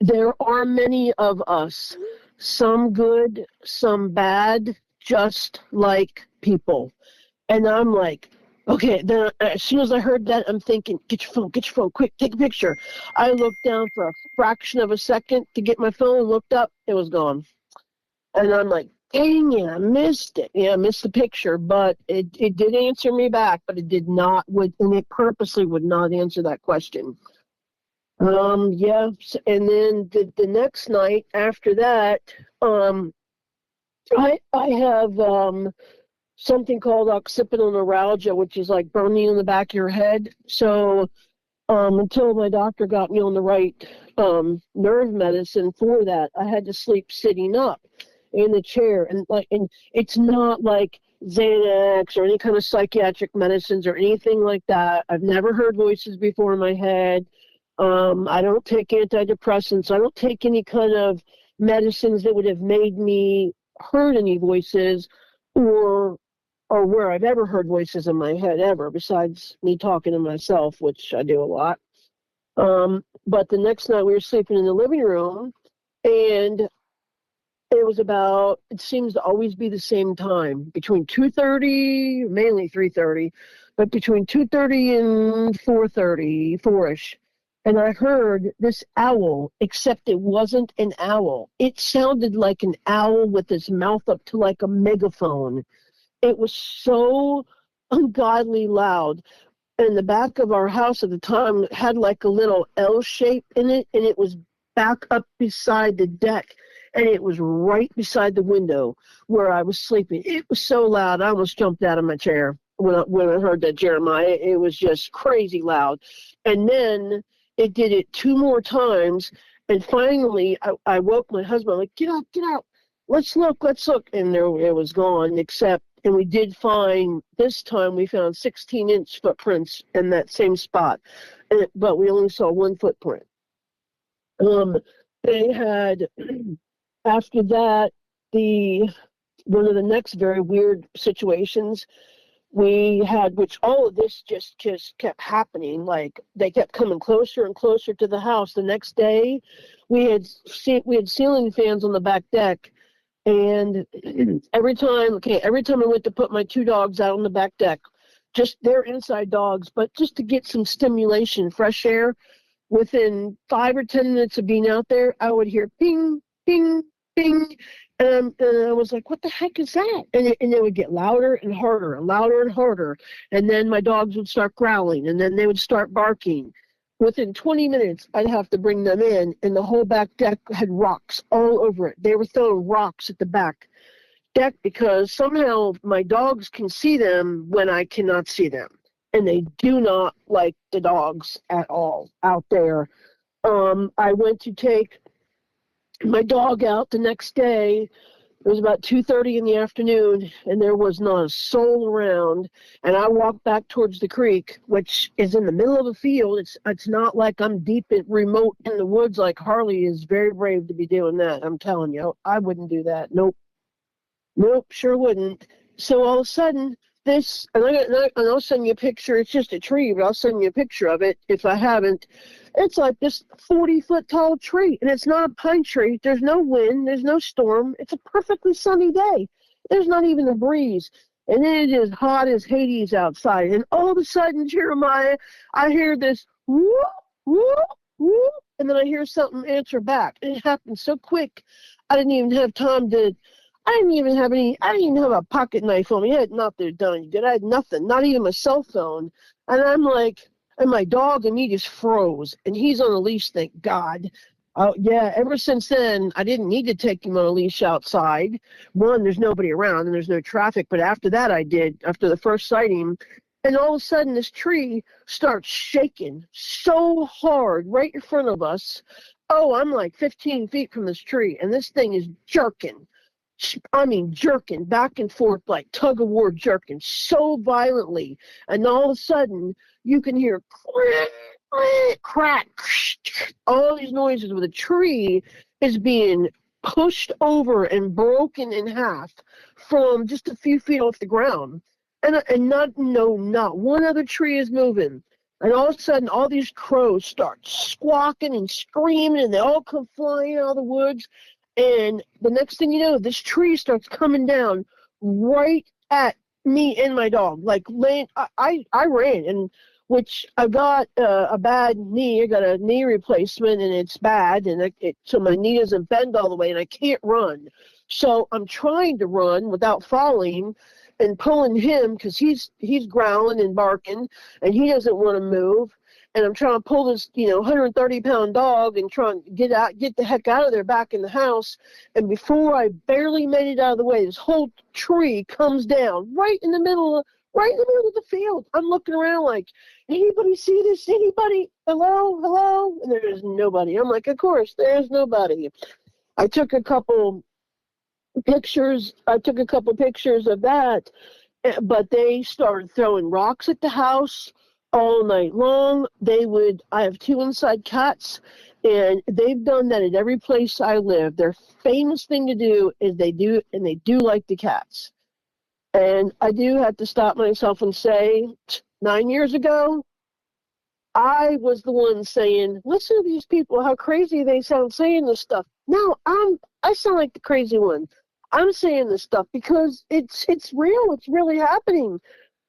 there are many of us, some good, some bad, just like people. And I'm like, okay, then as soon as I heard that, I'm thinking, get your phone, quick, take a picture. I looked down for a fraction of a second to get my phone, looked up, it was gone. And I'm like, dang it, I missed it. Yeah, I missed the picture, but it did answer me back, but it did not, and it purposely would not answer that question. Yeah, and then the next night after that, I have something called occipital neuralgia, which is like burning in the back of your head. So until my doctor got me on the right nerve medicine for that, I had to sleep sitting up in the chair, and it's not like Xanax or any kind of psychiatric medicines or anything like that. I've never heard voices before in my head. I don't take antidepressants. I don't take any kind of medicines that would have made me heard any voices, or where I've ever heard voices in my head ever, besides me talking to myself, which I do a lot. But the next night we were sleeping in the living room, and it seems to always be the same time, between 2:30, mainly 3:30, but between 2:30 and 4:30, 4-ish. And I heard this owl, except it wasn't an owl. It sounded like an owl with its mouth up to like a megaphone. It was so ungodly loud. And the back of our house at the time had like a little L shape in it, and it was back up beside the deck, and it was right beside the window where I was sleeping. It was so loud, I almost jumped out of my chair when I heard that, Jeremiah. It was just crazy loud. And then it did it 2 more times, and finally I woke my husband. I'm like, get out, let's look. And there it was gone, and we did find, this time we found 16-inch footprints in that same spot, but we only saw 1 footprint. They had, after that, one of the next very weird situations, We had, which all of this just kept happening. Like they kept coming closer and closer to the house. The next day, we had ceiling fans on the back deck, and every time I went to put my two dogs out on the back deck, just they're inside dogs, but just to get some stimulation, fresh air, within 5 or 10 minutes of being out there, I would hear ping, ping, ping. And I was like, what the heck is that? And it would get louder and harder and louder and harder. And then my dogs would start growling, and then they would start barking. Within 20 minutes, I'd have to bring them in, and the whole back deck had rocks all over it. They were throwing rocks at the back deck because somehow my dogs can see them when I cannot see them. And they do not like the dogs at all out there. I went to take my dog out the next day. It was about 2:30 in the afternoon, and there was not a soul around. And I walked back towards the creek, which is in the middle of a field. It's not like I'm deep and remote in the woods like Harley is. Very brave to be doing that. I'm telling you, I wouldn't do that. Nope, sure wouldn't. So all of a sudden, and I'll send you a picture. It's just a tree, but I'll send you a picture of it if I haven't. It's like this 40-foot tall tree, and it's not a pine tree. There's no wind. There's no storm. It's a perfectly sunny day. There's not even a breeze, and it is hot as Hades outside. And all of a sudden, Jeremiah, I hear this whoop, whoop, whoop, and then I hear something answer back. And it happened so quick, I didn't even have a pocket knife on me. I had nothing done any good. I had nothing, not even my cell phone. And I'm like, and my dog and me just froze. And he's on a leash, thank God. Oh, yeah, ever since then, I didn't need to take him on a leash outside. One, there's nobody around and there's no traffic. But after that, I did, after the first sighting. And all of a sudden, this tree starts shaking so hard right in front of us. Oh, I'm like 15 feet from this tree, and this thing is jerking. I mean, jerking back and forth like tug of war, jerking so violently. And all of a sudden, you can hear crack, all these noises where the tree is being pushed over and broken in half from just a few feet off the ground. And not one other tree is moving. And all of a sudden, all these crows start squawking and screaming, and they all come flying out of the woods. And the next thing you know, this tree starts coming down right at me and my dog. Like, I ran, and which I got a bad knee. I got a knee replacement, and it's bad. And so my knee doesn't bend all the way, and I can't run. So I'm trying to run without falling and pulling him because he's growling and barking, and he doesn't want to move. And I'm trying to pull this, 130-pound dog and trying to get the heck out of there back in the house. And before I barely made it out of the way, this whole tree comes down right in the middle of the field. I'm looking around like, anybody see this? Anybody? Hello? And there's nobody. I'm like, of course, there's nobody. I took a couple pictures of that, but they started throwing rocks at the house all night long. I have 2 inside cats, and they've done that at every place I live. Their famous thing to do is they do like the cats. And I do have to stop myself and say, 9 years ago, I was the one saying, listen to these people, how crazy they sound saying this stuff. No, I sound like the crazy one. I'm saying this stuff because it's real. It's really happening.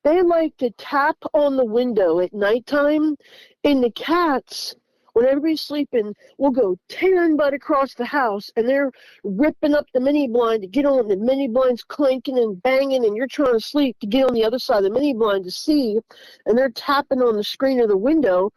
They like to tap on the window at nighttime, and the cats, when everybody's sleeping, will go tearing butt across the house, and they're ripping up the mini blind to get on. The mini blind's clanking and banging, and you're trying to sleep to get on the other side of the mini blind to see, and they're tapping on the screen of the window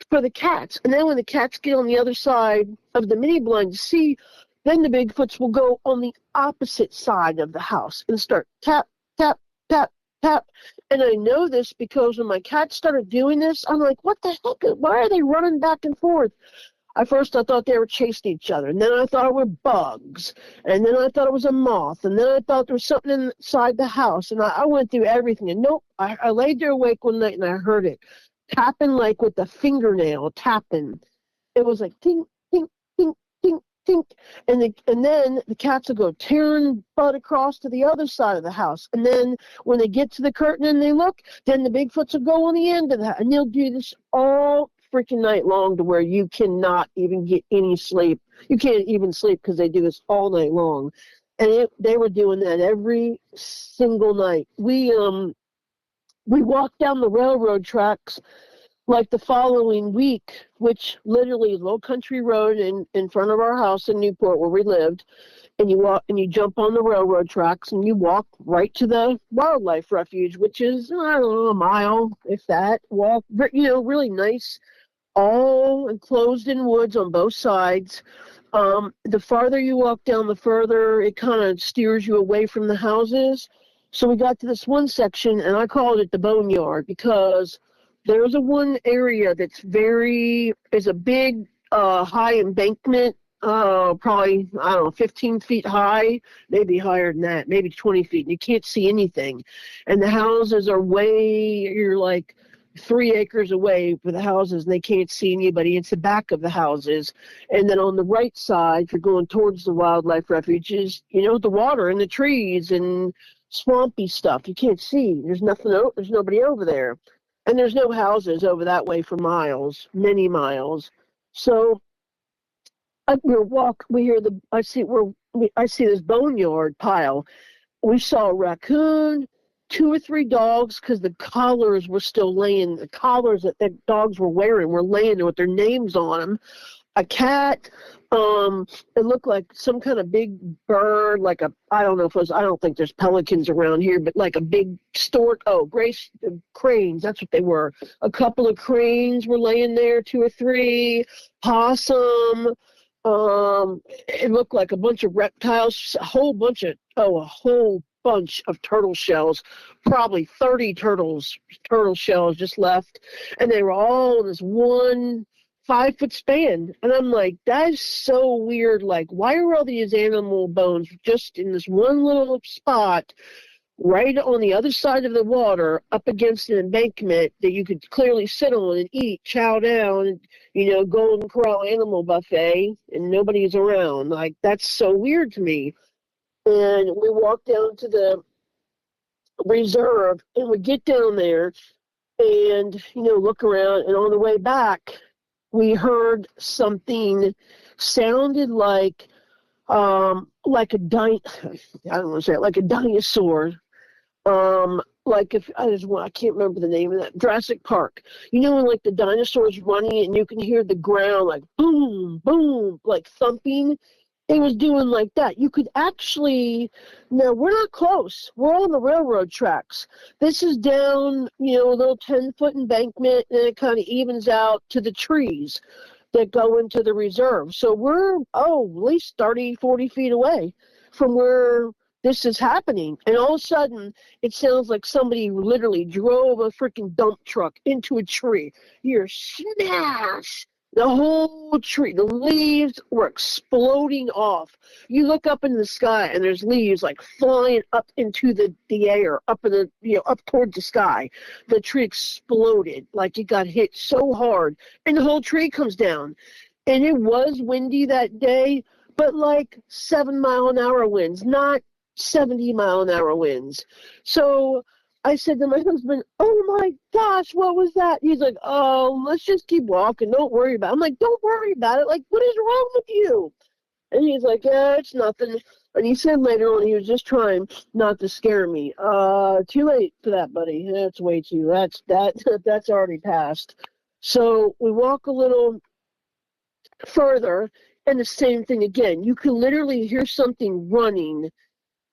for the cats. And then when the cats get on the other side of the mini blind to see, then the Bigfoots will go on the opposite side of the house and start tap, tap, tap, tap. And I know this because when my cats started doing this, I'm like, what the heck? Why are they running back and forth? At first, I thought they were chasing each other. And then I thought it were bugs. And then I thought it was a moth. And then I thought there was something inside the house. And I went through everything. And nope, I laid there awake one night and I heard it tapping like with the fingernail tapping. It was like ting, ting, ting, ting, tink, and then the cats will go tearing butt across to the other side of the house. And then when they get to the curtain and they look, then the Bigfoots will go on the end of that. And they'll do this all freaking night long to where you cannot even get any sleep. You can't even sleep because they do this all night long. And they were doing that every single night. We walked down the railroad tracks like the following week, which literally is a little country road in front of our house in Newport where we lived. And you walk and you jump on the railroad tracks and you walk right to the wildlife refuge, which is, I don't know, a mile, if that. Walk, really nice, all enclosed in woods on both sides. The farther you walk down, the further it kind of steers you away from the houses. So we got to this one section, and I called it the boneyard because there's one area that's is a big high embankment, probably, 15 feet high, maybe higher than that, maybe 20 feet, and you can't see anything. And the houses are you're like 3 acres away for the houses, and they can't see anybody. It's the back of the houses. And then on the right side, if you're going towards the wildlife refuge, is, the water and the trees and swampy stuff. You can't see. There's nobody over there. And there's no houses over that way for miles, many miles. So I see this boneyard pile. We saw a raccoon, 2 or 3 dogs, because the collars were still laying. The collars that the dogs were wearing were laying there with their names on them. A cat. It looked like some kind of big bird, I don't think there's pelicans around here, but like a big stork. Gray cranes. That's what they were. A couple of cranes were laying there, 2 or 3. Possum. It looked like a bunch of reptiles, a whole bunch of turtle shells, probably 30 turtle shells just left, and they were all in this one 5-foot span. And I'm like, that is so weird. Like, why are all these animal bones just in this one little spot right on the other side of the water up against an embankment that you could clearly sit on and eat, chow down, Golden Corral animal buffet, and nobody's around? Like, that's so weird to me. And we walked down to the reserve, and we get down there and, look around. And on the way back, we heard something sounded like a dinosaur. I can't remember the name of that. Jurassic Park. When like the dinosaurs running and you can hear the ground like boom, boom, like thumping. It was doing like that. You could actually, now we're not close. We're on the railroad tracks. This is down, a little 10-foot embankment, and it kind of evens out to the trees that go into the reserve. So we're, at least 30, 40 feet away from where this is happening. And all of a sudden, it sounds like somebody literally drove a freaking dump truck into a tree. You're smash! The whole tree, the leaves were exploding off. You look up in the sky, and there's leaves like flying up into the air, up towards the sky. The tree exploded, like it got hit so hard, and the whole tree comes down. And it was windy that day, but like 7-mile-an-hour winds, not 70-mile-an-hour winds. So I said to my husband, "Oh my gosh, what was that?" He's like, "Oh, let's just keep walking. Don't worry about it." I'm like, "Don't worry about it. Like, what is wrong with you?" And he's like, "Yeah, it's nothing." And he said later on he was just trying not to scare me. Too late for that, buddy. That's way too. That's already passed. So we walk a little further, and the same thing again. You can literally hear something running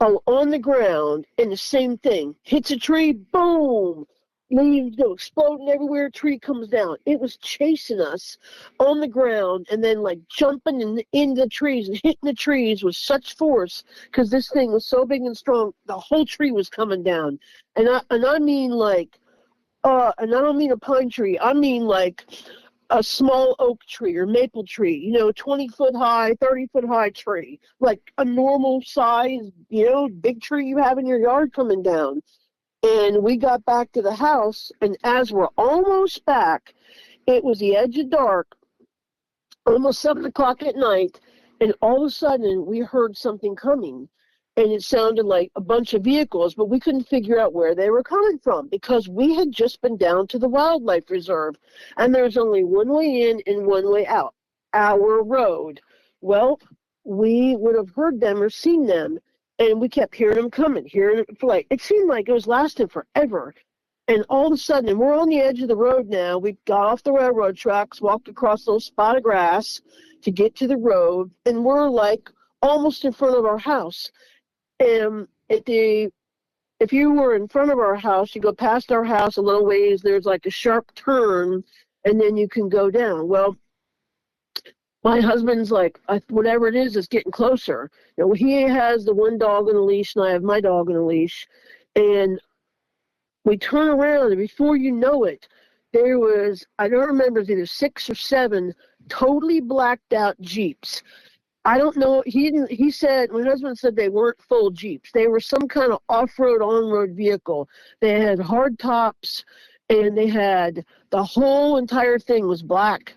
on the ground, and the same thing. Hits a tree, boom! Leaves go exploding everywhere, tree comes down. It was chasing us on the ground and then like jumping in the trees and hitting the trees with such force because this thing was so big and strong, the whole tree was coming down. And I mean like, and I don't mean a pine tree, I mean like a small oak tree or maple tree, 20-foot high, 30-foot high tree, like a normal size, big tree you have in your yard coming down. And we got back to the house, and as we're almost back, it was the edge of dark, almost 7 o'clock at night, And all of a sudden, we heard something coming. And it sounded like a bunch of vehicles, but we couldn't figure out where they were coming from because we had just been down to the wildlife reserve. And there's only one way in and one way out, our road. Well, we would have heard them or seen them, and we kept hearing them coming, hearing it for like, it seemed like it was lasting forever. And all of a sudden, and we're on the edge of the road now. We got off the railroad tracks, walked across a little spot of grass to get to the road, and we're like almost in front of our house. And if you were in front of our house, you go past our house a little ways, there's like a sharp turn, and then you can go down. Well, my husband's like, whatever it is, it's getting closer. You know, he has the one dog on a leash, and I have my dog on a leash. And we turn around, and before you know it, there was, I don't remember, it was either 6 or 7 totally blacked out Jeeps. I don't know. He said, my husband said they weren't full Jeeps. They were some kind of off-road, on-road vehicle. They had hard tops, and they had, the whole entire thing was black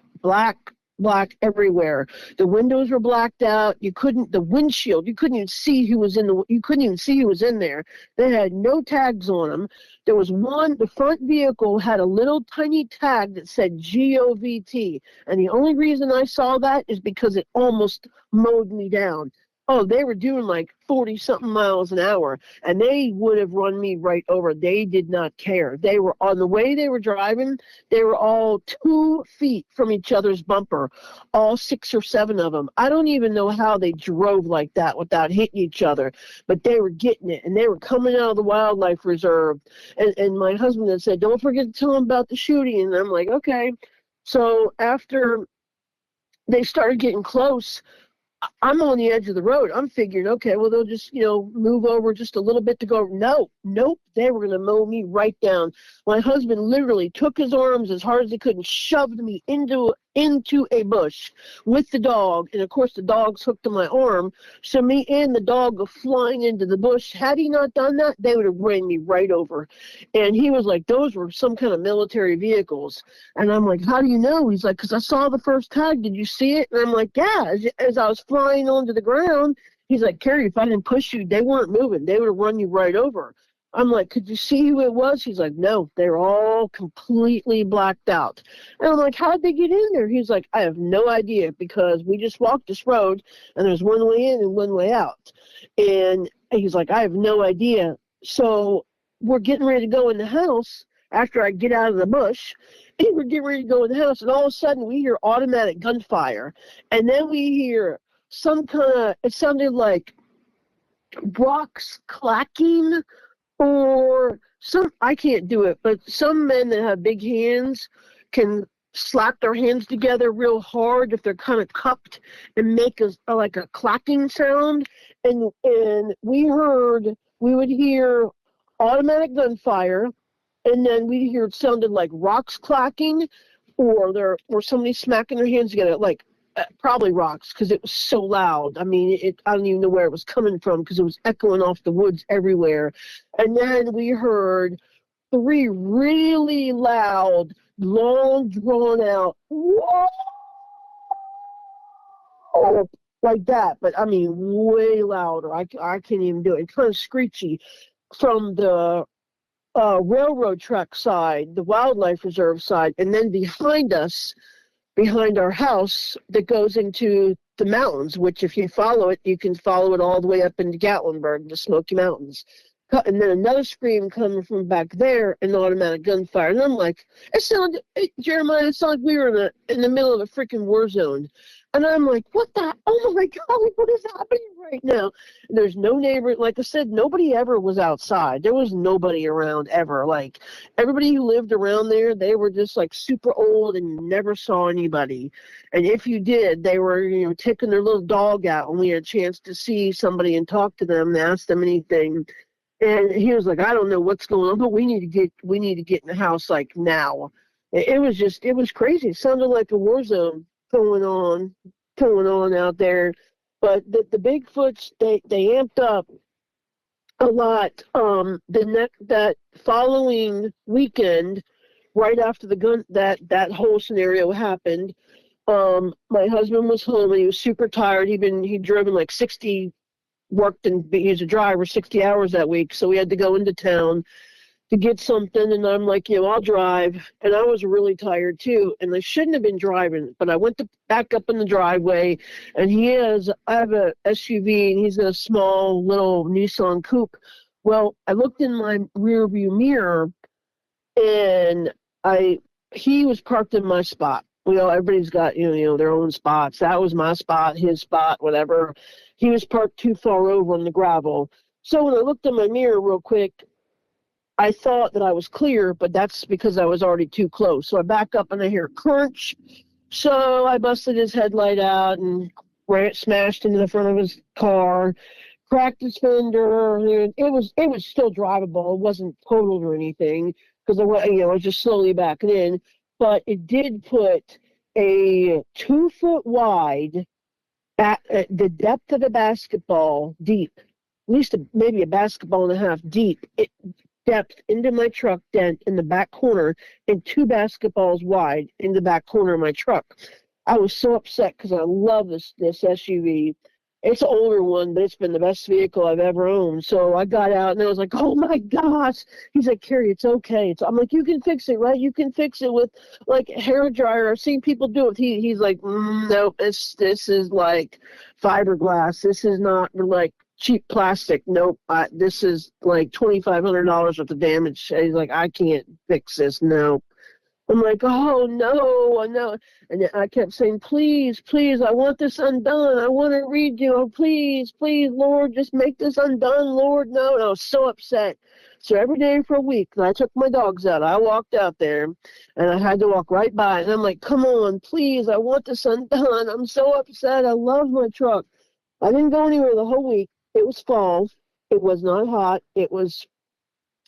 everywhere. The windows were blacked out. The windshield, you couldn't even see who was in there. They had no tags on them. There was the front vehicle had a little tiny tag that said GOVT. And the only reason I saw that is because it almost mowed me down. Oh, they were doing like 40-something miles an hour, and they would have run me right over. They did not care. They were, on the way they were driving, they were all 2 feet from each other's bumper, all 6 or 7 of them. I don't even know how they drove like that without hitting each other, but they were getting it, and they were coming out of the wildlife reserve. And my husband had said, don't forget to tell them about the shooting. And I'm like, okay. So after they started getting close, I'm on the edge of the road. I'm figuring, okay, well, they'll just, move over just a little bit to go. Nope. They were going to mow me right down. My husband literally took his arms as hard as he could and shoved me into a bush with the dog. And, of course, the dog's hooked to my arm. So me and the dog go flying into the bush. Had he not done that, they would have ran me right over. And he was like, those were some kind of military vehicles. And I'm like, how do you know? He's like, because I saw the first tag. Did you see it? And I'm like, yeah. As I was flying onto the ground, he's like, Carrie, if I didn't push you, they weren't moving. They would have run you right over. I'm like, could you see who it was? He's like, no, they're all completely blacked out. And I'm like, how'd they get in there? He's like, I have no idea, because we just walked this road and there's one way in and one way out. And he's like, I have no idea. So we're getting ready to go in the house after I get out of the bush. And we're getting ready to go in the house, and all of a sudden we hear automatic gunfire. And then we hear some kind of, it sounded like rocks clacking, or I can't do it, but some men that have big hands can slap their hands together real hard if they're kind of cupped and make like a clacking sound. And we would hear automatic gunfire, and then we hear it sounded like rocks clacking, or somebody smacking their hands together, like probably rocks, because it was so loud. I mean, I don't even know where it was coming from, because it was echoing off the woods everywhere. And then we heard 3 really loud, long, drawn out, whoa, like that. But I mean, way louder. I can't even do it. It's kind of screechy from the railroad track side, the wildlife reserve side, and then behind us, behind our house that goes into the mountains, which if you follow it, you can follow it all the way up into Gatlinburg, the Smoky Mountains. And then another scream coming from back there, and automatic gunfire. And I'm like, Jeremiah, it sounded like we were in the middle of a freaking war zone. And I'm like, oh my God, what is happening right now? And there's no neighbor. Like I said, nobody ever was outside. There was nobody around ever. Like, everybody who lived around there, they were just like super old, and you never saw anybody. And if you did, they were, taking their little dog out when we had a chance to see somebody and talk to them and ask them anything. And he was like, I don't know what's going on, but we need to get in the house like now. It was crazy. It sounded like a war zone going on out there. But the Bigfoots, they amped up a lot. That following weekend, right after that whole scenario happened, My husband was home and he was super tired. He'd driven like 60, worked and he was a driver 60 hours that week. So we had to go into town to get something. And I'm like, I'll drive. And I was really tired too. And I shouldn't have been driving, but I went to back up in the driveway and I have a SUV and he's got a small little Nissan Coupe. Well, I looked in my rear view mirror and he was parked in my spot. Everybody's got, their own spots. That was my spot, his spot, whatever. He was parked too far over on the gravel. So when I looked in my mirror real quick, I thought that I was clear, but that's because I was already too close. So I back up and I hear a crunch. So I busted his headlight out and smashed into the front of his car, cracked his fender. It was still drivable. It wasn't totaled or anything because I was just slowly backing in. But it did put a 2 foot wide, at the depth of a basketball deep, at least maybe a basketball and a half deep, depth into my truck dent in the back corner and 2 basketballs wide in the back corner of my truck. I was so upset because I love this SUV. It's an older one, but it's been the best vehicle I've ever owned. So I got out and I was like, oh my gosh. He's like, Carrie, it's okay. I'm like, you can fix it, right? You can fix it with like a hair dryer. I've seen people do it. He's like, no, this is like fiberglass. This is not like cheap plastic. Nope. This is like $2,500 worth of damage. He's like, I can't fix this. No. I'm like, oh, no. And I kept saying, please, I want this undone. I want to redo. Oh, please, Lord, just make this undone, Lord. No. And I was so upset. So every day for a week, and I took my dogs out. I walked out there, and I had to walk right by. And I'm like, come on, please, I want this undone. I'm so upset. I love my truck. I didn't go anywhere the whole week. It was fall. It was not hot. It was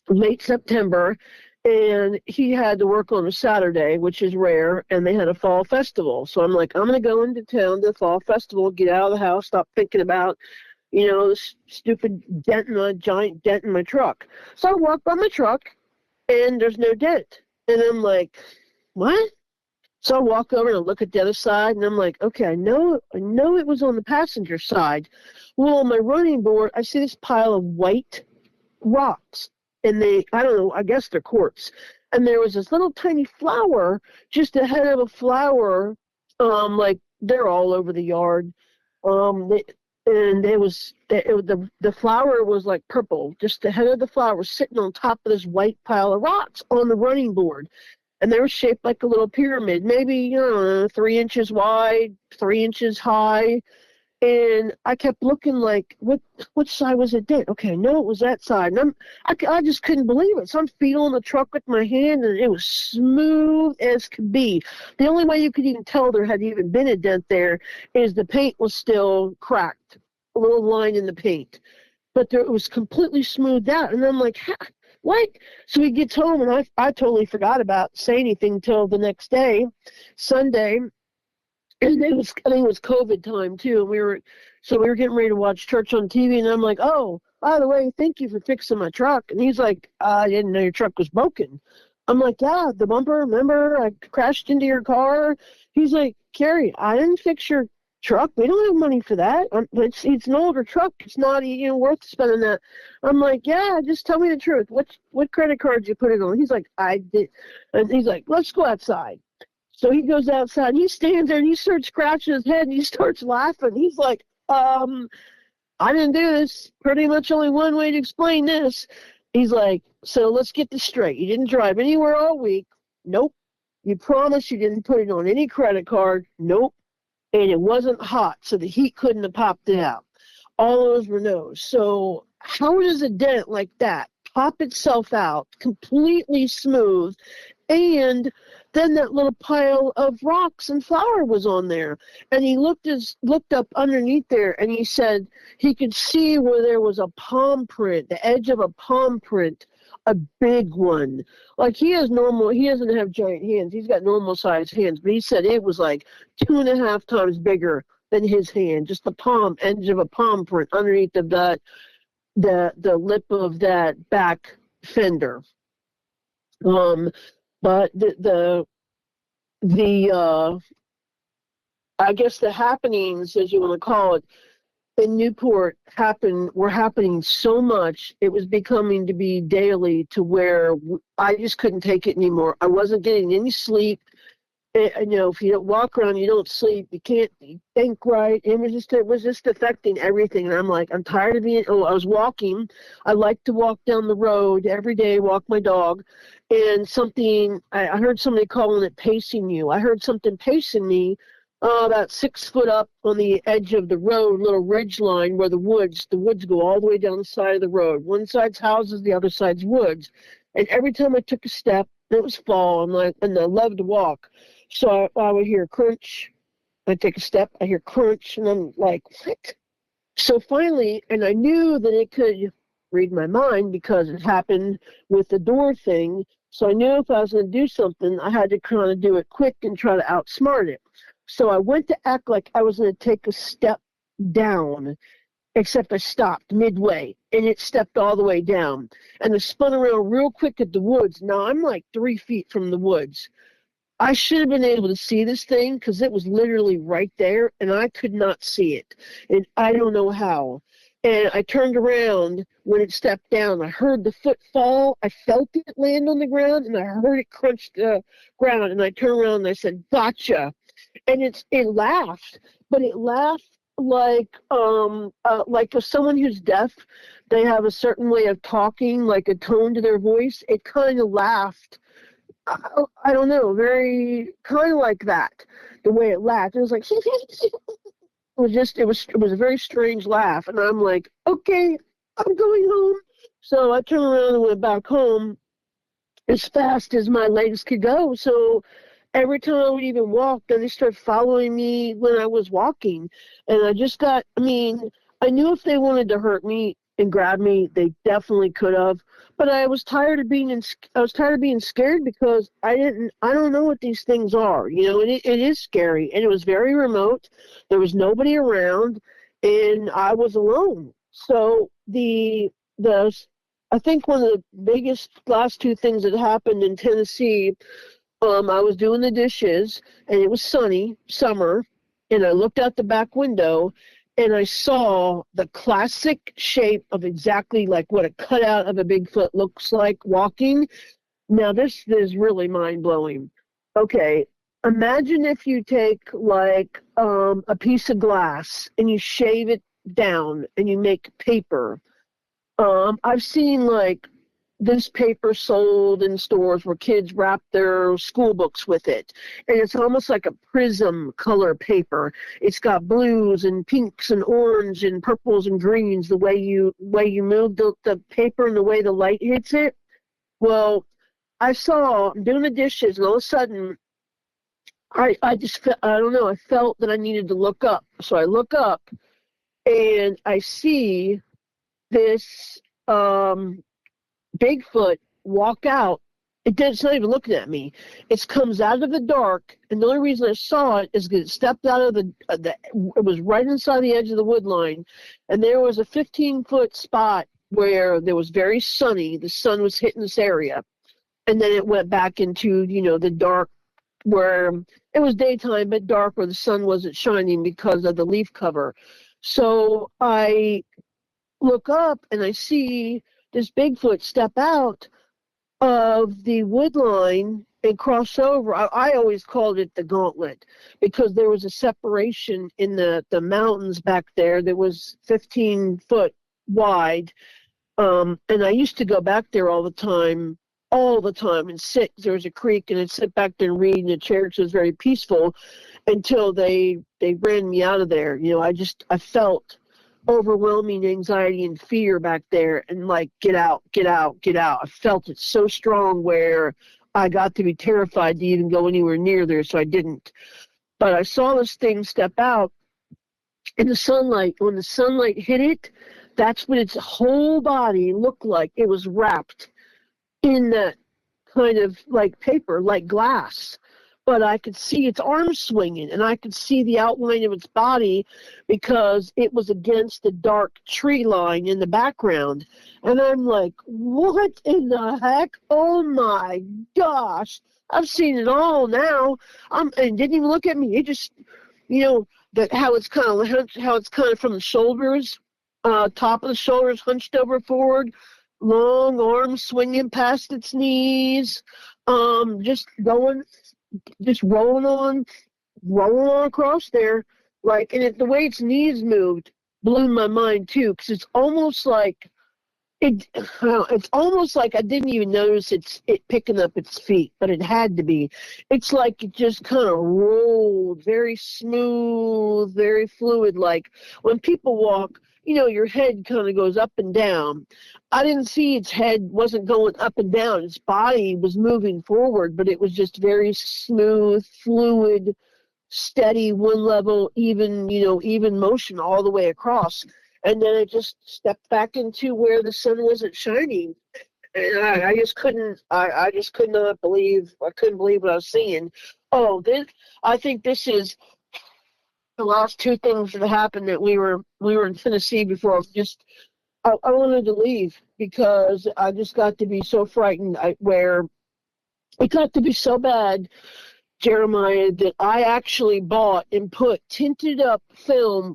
late September. And he had to work on a Saturday, which is rare, and they had a fall festival. So I'm like, I'm going to go into town to the fall festival, get out of the house, stop thinking about, this stupid giant dent in my truck. So I walk by my truck, and there's no dent. And I'm like, what? So I walk over and I look at the other side, and I'm like, okay, I know it was on the passenger side. Well, on my running board, I see this pile of white rocks. And I don't know, I guess they're quartz. And there was this little tiny flower just ahead of a flower, like they're all over the yard. The flower was like purple. Just the head of the flower was sitting on top of this white pile of rocks on the running board. And they were shaped like a little pyramid, maybe, 3 inches wide, 3 inches high. And I kept looking like, which side was it dent? Okay, no, it was that side. And I just couldn't believe it. So I'm feeling the truck with my hand, and it was smooth as could be. The only way you could even tell there had even been a dent there is the paint was still cracked, a little line in the paint. But it was completely smoothed out. And I'm like, what? So he gets home, and I totally forgot about saying anything until the next day, Sunday. And I think it was COVID time too. And we were getting ready to watch church on TV, and I'm like, oh, by the way, thank you for fixing my truck. And he's like, I didn't know your truck was broken. I'm like, yeah, the bumper, remember I crashed into your car? He's like, Carrie, I didn't fix your truck. We don't have money for that. It's an older truck. It's not worth spending that. I'm like, yeah, just tell me the truth. What credit card did you put it on? He's like, I did. And he's like, let's go outside. So he goes outside, and he stands there, and he starts scratching his head, and he starts laughing. He's like, I didn't do this. Pretty much only one way to explain this. He's like, so let's get this straight. You didn't drive anywhere all week. Nope. You promised you didn't put it on any credit card. Nope. And it wasn't hot, so the heat couldn't have popped it out. All those were no's. So how does a dent like that pop itself out completely smooth, and then that little pile of rocks and flour was on there? And he looked up underneath there, and he said he could see where there was a palm print, the edge of a palm print, a big one. Like he doesn't have giant hands. He's got normal sized hands, but he said it was like 2.5 times bigger than his hand, just the edge of a palm print underneath of that, the lip of that back fender. But the I guess the happenings, as you want to call it, in Newport were happening so much. It was becoming to be daily to where I just couldn't take it anymore. I wasn't getting any sleep. If you don't walk around, you don't sleep. You can't think right. It was just affecting everything. And I'm like, I'm tired of being. Oh, I was walking. I like to walk down the road every day, walk my dog, and I heard somebody calling it pacing you. I heard something pacing me. About 6 foot up on the edge of the road, little ridge line where the woods go all the way down the side of the road. One side's houses, the other side's woods. And every time I took a step, it was fall, and I love to walk. So I would hear crunch. I take a step, I hear crunch, and I'm like, what? So finally, and I knew that it could read my mind because it happened with the door thing. So I knew if I was going to do something, I had to kind of do it quick and try to outsmart it. So I went to act like I was going to take a step down, except I stopped midway, and it stepped all the way down. And I spun around real quick at the woods. Now I'm like 3 feet from the woods. I should have been able to see this thing because it was literally right there, and I could not see it. And I don't know how. And I turned around when it stepped down. I heard the foot fall. I felt it land on the ground, and I heard it crunch the ground. And I turned around and I said, gotcha. And it laughed, but it laughed like if someone who's deaf, they have a certain way of talking, like a tone to their voice. It kind of laughed. I don't know, very kind of like that. The way it laughed, it was like it was a very strange laugh, and I'm like, okay, I'm going home. So I turned around and went back home as fast as my legs could go. So every time I would even walk, then they started following me when I was walking. And I knew if they wanted to hurt me and grab me, they definitely could have. But I was tired of being scared because I don't know what these things are. And it is scary. And it was very remote. There was nobody around, and I was alone. So I think one of the biggest last two things that happened in Tennessee, I was doing the dishes, and it was sunny, summer, and I looked out the back window, and I saw the classic shape of exactly like what a cutout of a Bigfoot looks like walking. Now, this is really mind-blowing. Okay, imagine if you take like a piece of glass and you shave it down and you make paper. I've seen like this paper sold in stores where kids wrap their school books with it. And it's almost like a prism color paper. It's got blues and pinks and orange and purples and greens, the way you move the paper and the way the light hits it. Well, I'm doing the dishes, and all of a sudden, I don't know, I felt that I needed to look up. So I look up, and I see this Bigfoot walk out. It's not even looking at me. It comes out of the dark, and the only reason I saw it is because it stepped out of it was right inside the edge of the wood line, and there was a 15-foot spot where there was very sunny. The sun was hitting this area, and then it went back into, the dark where it was daytime, but dark where the sun wasn't shining because of the leaf cover. So I look up, and I see this Bigfoot step out of the wood line and cross over. I always called it the gauntlet because there was a separation in the mountains back there that was 15 foot wide. And I used to go back there all the time and sit. There was a creek, and I'd sit back there and read in a chair. It was very peaceful until they ran me out of there. I felt overwhelming anxiety and fear back there, and like, get out. I felt it so strong where I got to be terrified to even go anywhere near there, so I didn't. But I saw this thing step out in the sunlight. When the sunlight hit it, that's what its whole body looked like. It was wrapped in that kind of like paper, like glass. But I could see its arms swinging, and I could see the outline of its body because it was against the dark tree line in the background. And I'm like, what in the heck? Oh my gosh. I've seen it all now. And it didn't even look at me. It just that how it's kind of from the shoulders, top of the shoulders, hunched over forward, long arms swinging past its knees, just rolling on across there, and the way its knees moved blew my mind too, because it's almost like I didn't even notice it picking up its feet, but it had to be. It's like it just kind of rolled, very smooth, very fluid. Like when people walk, your head kind of goes up and down. I didn't see its head wasn't going up and down. Its body was moving forward, but it was just very smooth, fluid, steady, one level, even motion all the way across. And then it just stepped back into where the sun wasn't shining. And I just couldn't believe what I was seeing. Oh, I think this is the last two things that happened that we were in Tennessee before. I wanted to leave because I just got to be so frightened where it got to be so bad, Jeremiah, that I actually bought and put tinted up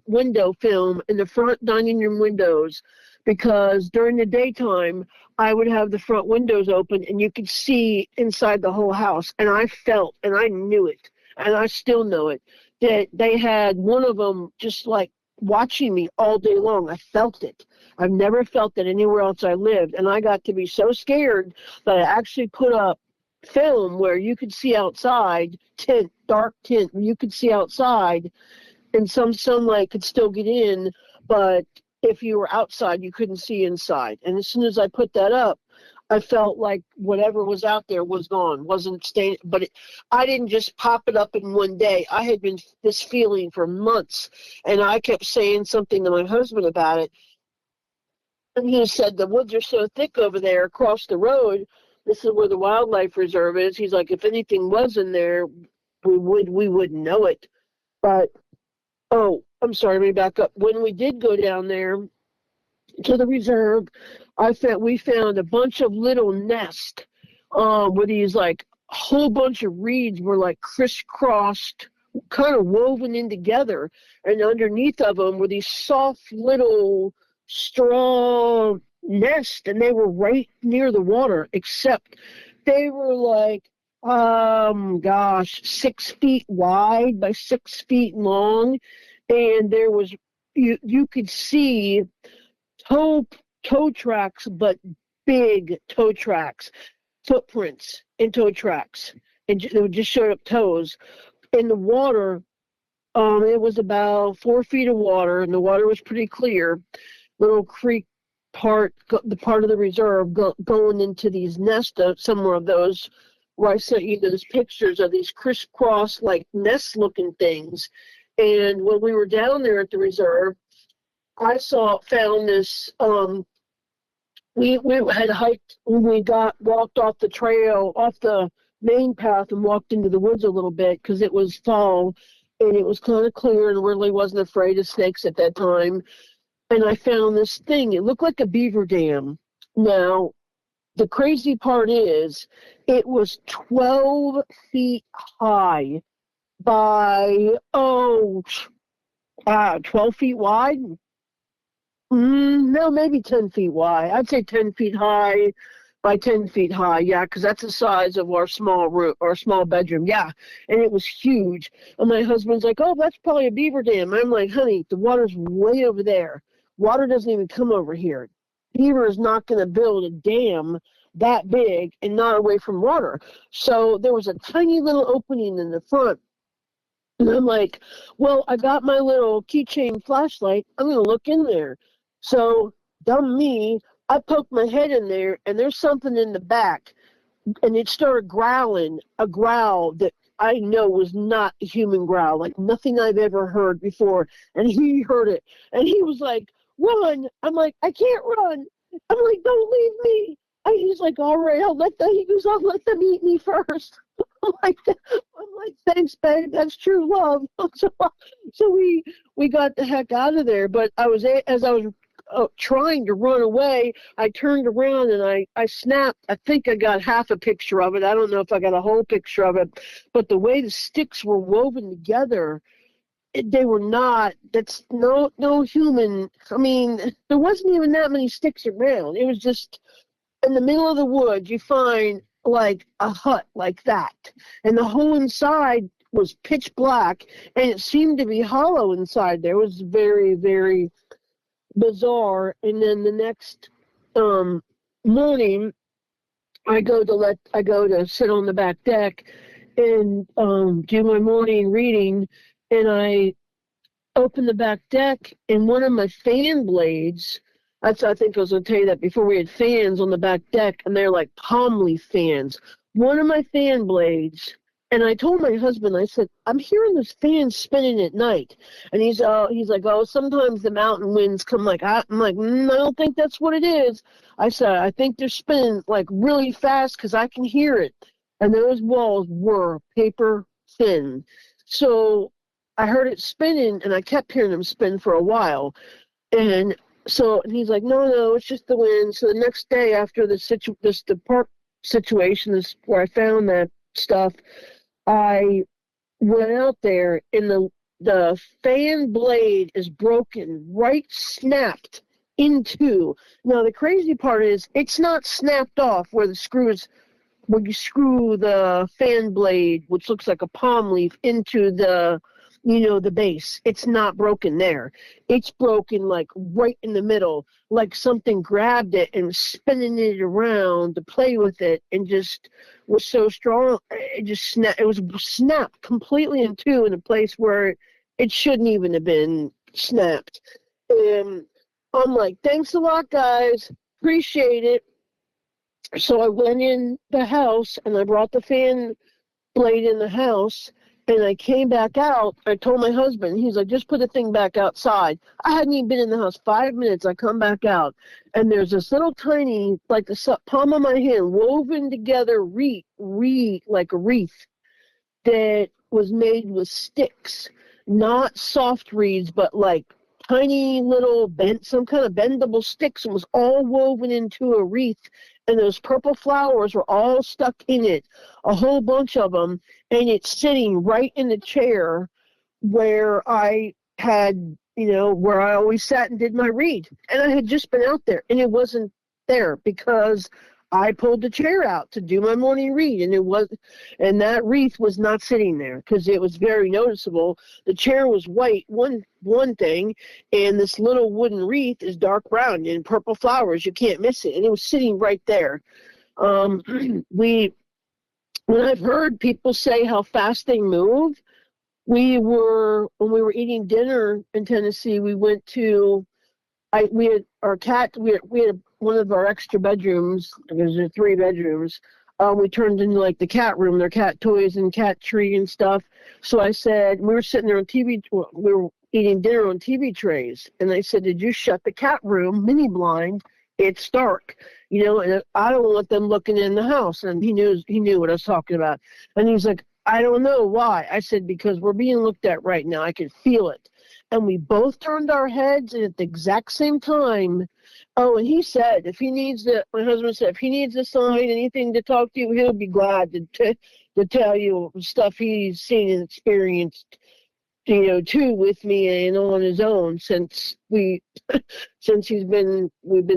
window film in the front dining room windows, because during the daytime I would have the front windows open and you could see inside the whole house. And I felt, and I knew it, and I still know it, that they had one of them just like watching me all day long. I felt it. I've never felt that anywhere else I lived. And I got to be so scared that I actually put up film where you could see outside, dark tint, you could see outside, and some sunlight could still get in, but if you were outside, you couldn't see inside. And as soon as I put that up, I felt like whatever was out there was gone, wasn't staying. But I didn't just pop it up in one day. I had been this feeling for months, and I kept saying something to my husband about it. And he said, the woods are so thick over there across the road. This is where the wildlife reserve is. He's like, if anything was in there, we wouldn't know it. But, I'm sorry, let me back up. When we did go down there to the reserve, we found a bunch of little nests where these like a whole bunch of reeds were like crisscrossed, kind of woven in together, and underneath of them were these soft little straw nests, and they were right near the water, except they were like 6 feet wide by 6 feet long, and there was you could see toe tracks, but big toe tracks, footprints in toe tracks, and they would just show up toes in the water. It was about 4 feet of water, and the water was pretty clear. Little creek the part of the reserve going into these nests, some more of those where I sent you those pictures of these crisscross like nest looking things. And when we were down there at the reserve, I found this, we had hiked, when we walked off the trail, off the main path, and walked into the woods a little bit because it was fall and it was kind of clear and really wasn't afraid of snakes at that time. And I found this thing. It looked like a beaver dam. Now, the crazy part is it was 12 feet high by, 12 feet wide? No, maybe 10 feet wide. I'd say 10 feet high by 10 feet high. Yeah, because that's the size of our small room, our small bedroom. Yeah, and it was huge. And my husband's like, oh, that's probably a beaver dam. I'm like, honey, the water's way over there. Water doesn't even come over here. Beaver is not going to build a dam that big and not away from water. So there was a tiny little opening in the front. And I'm like, well, I got my little keychain flashlight. I'm going to look in there. So, dumb me, I poked my head in there, and there's something in the back. And it started growling, a growl that I know was not a human growl, like nothing I've ever heard before. And he heard it. And he was like, run. I'm like, I can't run. I'm like, don't leave me. And he's like, all right, I'll let them eat me first. I'm like, thanks, babe. That's true love. So we got the heck out of there. But as I was trying to run away, I turned around and I snapped. I think I got half a picture of it. I don't know if I got a whole picture of it. But the way the sticks were woven together, they were not, that's no human. I mean, there wasn't even that many sticks around. It was just in the middle of the woods, you find like a hut like that. And the whole inside was pitch black, and it seemed to be hollow inside there. It was very, very bizarre. And then the next morning, I go to sit on the back deck and do my morning reading, and I open the back deck, and one of my fan blades, I think I was going to tell you that before, we had fans on the back deck, and they're like palm leaf fans. One of my fan blades, and I told my husband, I said, I'm hearing this fan spinning at night. And he's like, oh, sometimes the mountain winds come like, I'm like, I don't think that's what it is. I said, I think they're spinning like really fast because I can hear it. And those walls were paper thin. So I heard it spinning, and I kept hearing them spin for a while. And he's like, no, it's just the wind. So the next day after the park situation, this where I found that stuff, I went out there, and the fan blade is broken, right snapped in two. Now the crazy part is it's not snapped off where the screws, where you screw the fan blade, which looks like a palm leaf, into the base. It's not broken there. It's broken like right in the middle, like something grabbed it and was spinning it around to play with it, and just was so strong. It just snapped. It was snapped completely in two in a place where it shouldn't even have been snapped. And I'm like, thanks a lot, guys. Appreciate it. So I went in the house, and I brought the fan blade in the house, and I came back out. I told my husband, he's like, just put the thing back outside. I hadn't even been in the house 5 minutes. I come back out, and there's this little tiny, like the palm of my hand, woven together like a wreath that was made with sticks, not soft reeds, but like tiny little some kind of bendable sticks, and was all woven into a wreath. And those purple flowers were all stuck in it, a whole bunch of them, and it's sitting right in the chair where I had, where I always sat and did my read. And I had just been out there, and it wasn't there because I pulled the chair out to do my morning read, and that wreath was not sitting there because it was very noticeable. The chair was white, one thing, and this little wooden wreath is dark brown and purple flowers. You can't miss it, and it was sitting right there. When I've heard people say how fast they move, when we were eating dinner in Tennessee, we went to, we had our cat, we had one of our extra bedrooms, because there are 3 bedrooms, we turned into like the cat room, their cat toys and cat tree and stuff. So I said, we were sitting there on TV, we were eating dinner on TV trays, and I said, did you shut the cat room mini blind? It's dark, and I don't want them looking in the house. And he knew what I was talking about. And he's like, I don't know why. I said, because we're being looked at right now. I can feel it. And we both turned our heads, and at the exact same time, and he said, my husband said, if he needs a sign, anything to talk to you, he'll be glad to tell you stuff he's seen and experienced, too, with me and on his own since we've been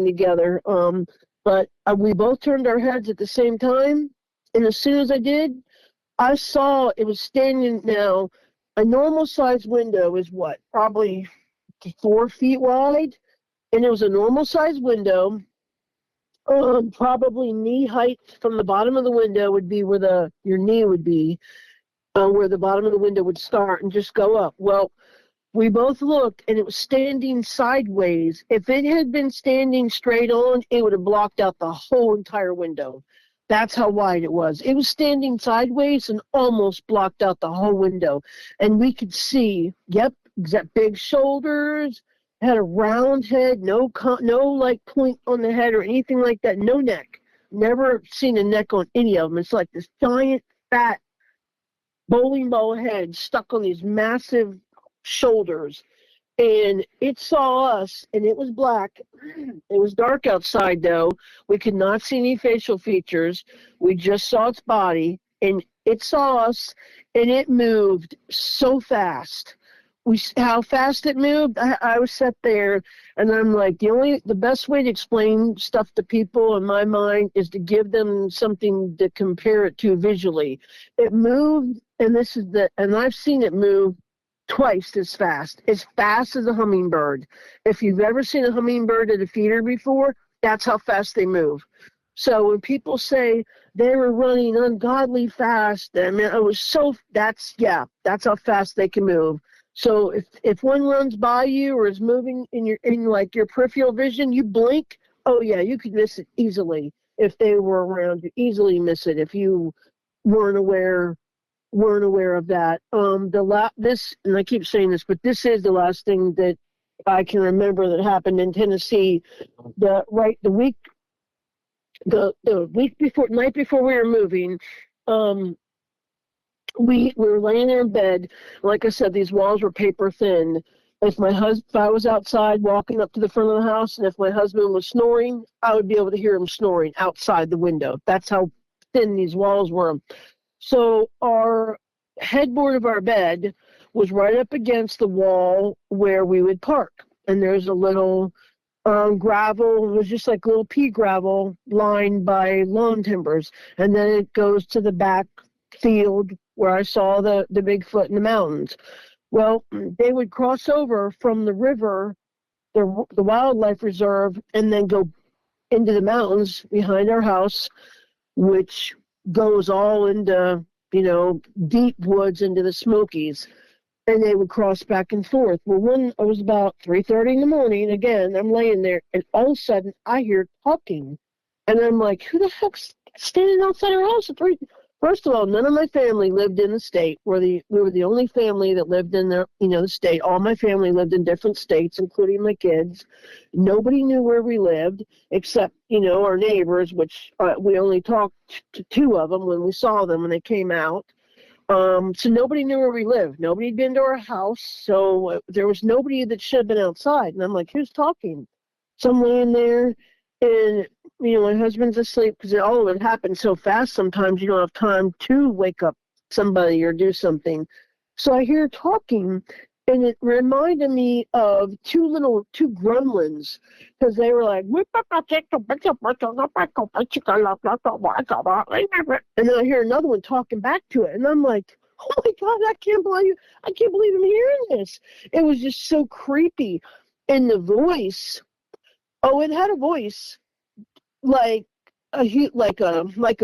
together. But we both turned our heads at the same time, and as soon as I did, I saw it was standing. Now, a normal sized window is what, probably 4 feet wide, and it was a normal sized window. Probably knee height from the bottom of the window would be where your knee would be, where the bottom of the window would start and just go up. Well, we both looked, and it was standing sideways. If it had been standing straight on, it would have blocked out the whole entire window. That's how wide it was. It was standing sideways and almost blocked out the whole window. And we could see, big shoulders, had a round head, no like point on the head or anything like that, no neck. Never seen a neck on any of them. It's like this giant, fat bowling ball head stuck on these massive shoulders. And it saw us, and it was black. It was dark outside, though. We could not see any facial features. We just saw its body, and it saw us, and it moved so fast. how fast it moved. I was sat there, and I'm like, the best way to explain stuff to people in my mind is to give them something to compare it to visually. It moved, and I've seen it move twice as fast as a hummingbird. If you've ever seen a hummingbird at a feeder before, that's how fast they move. So when people say they were running ungodly fast, I mean, that's how fast they can move. So if one runs by you or is moving in your peripheral vision, you blink, oh yeah, you could miss it easily. If they were around, you easily miss it if you weren't aware of that. And I keep saying this, but this is the last thing that I can remember that happened in Tennessee. The night before we were moving, we were laying there in bed. Like I said, these walls were paper thin. If I was outside walking up to the front of the house, and if my husband was snoring, I would be able to hear him snoring outside the window. That's how thin these walls were. So our headboard of our bed was right up against the wall where we would park. And there's a little gravel. It was just like little pea gravel lined by lawn timbers. And then it goes to the back field where I saw the Bigfoot in the mountains. Well, they would cross over from the river, the wildlife reserve, and then go into the mountains behind our house, which goes all into, deep woods into the Smokies, and they would cross back and forth. Well, it was about 3:30 in the morning. Again, I'm laying there, and all of a sudden, I hear talking, and I'm like, who the heck's standing outside our house? First of all, none of my family lived in the state. We were the only family that lived in the state. All my family lived in different states, including my kids. Nobody knew where we lived except, our neighbors, which we only talked to two of them when we saw them when they came out. So nobody knew where we lived. Nobody had been to our house, so there was nobody that should have been outside. And I'm like, who's talking? So I'm laying there, and my husband's asleep because all of it happened so fast. Sometimes you don't have time to wake up somebody or do something. So I hear talking, and it reminded me of two gremlins, because they were like, and then I hear another one talking back to it, and I'm like, oh my God, I can't believe I'm hearing this. It was just so creepy. And the voice, it had a voice like a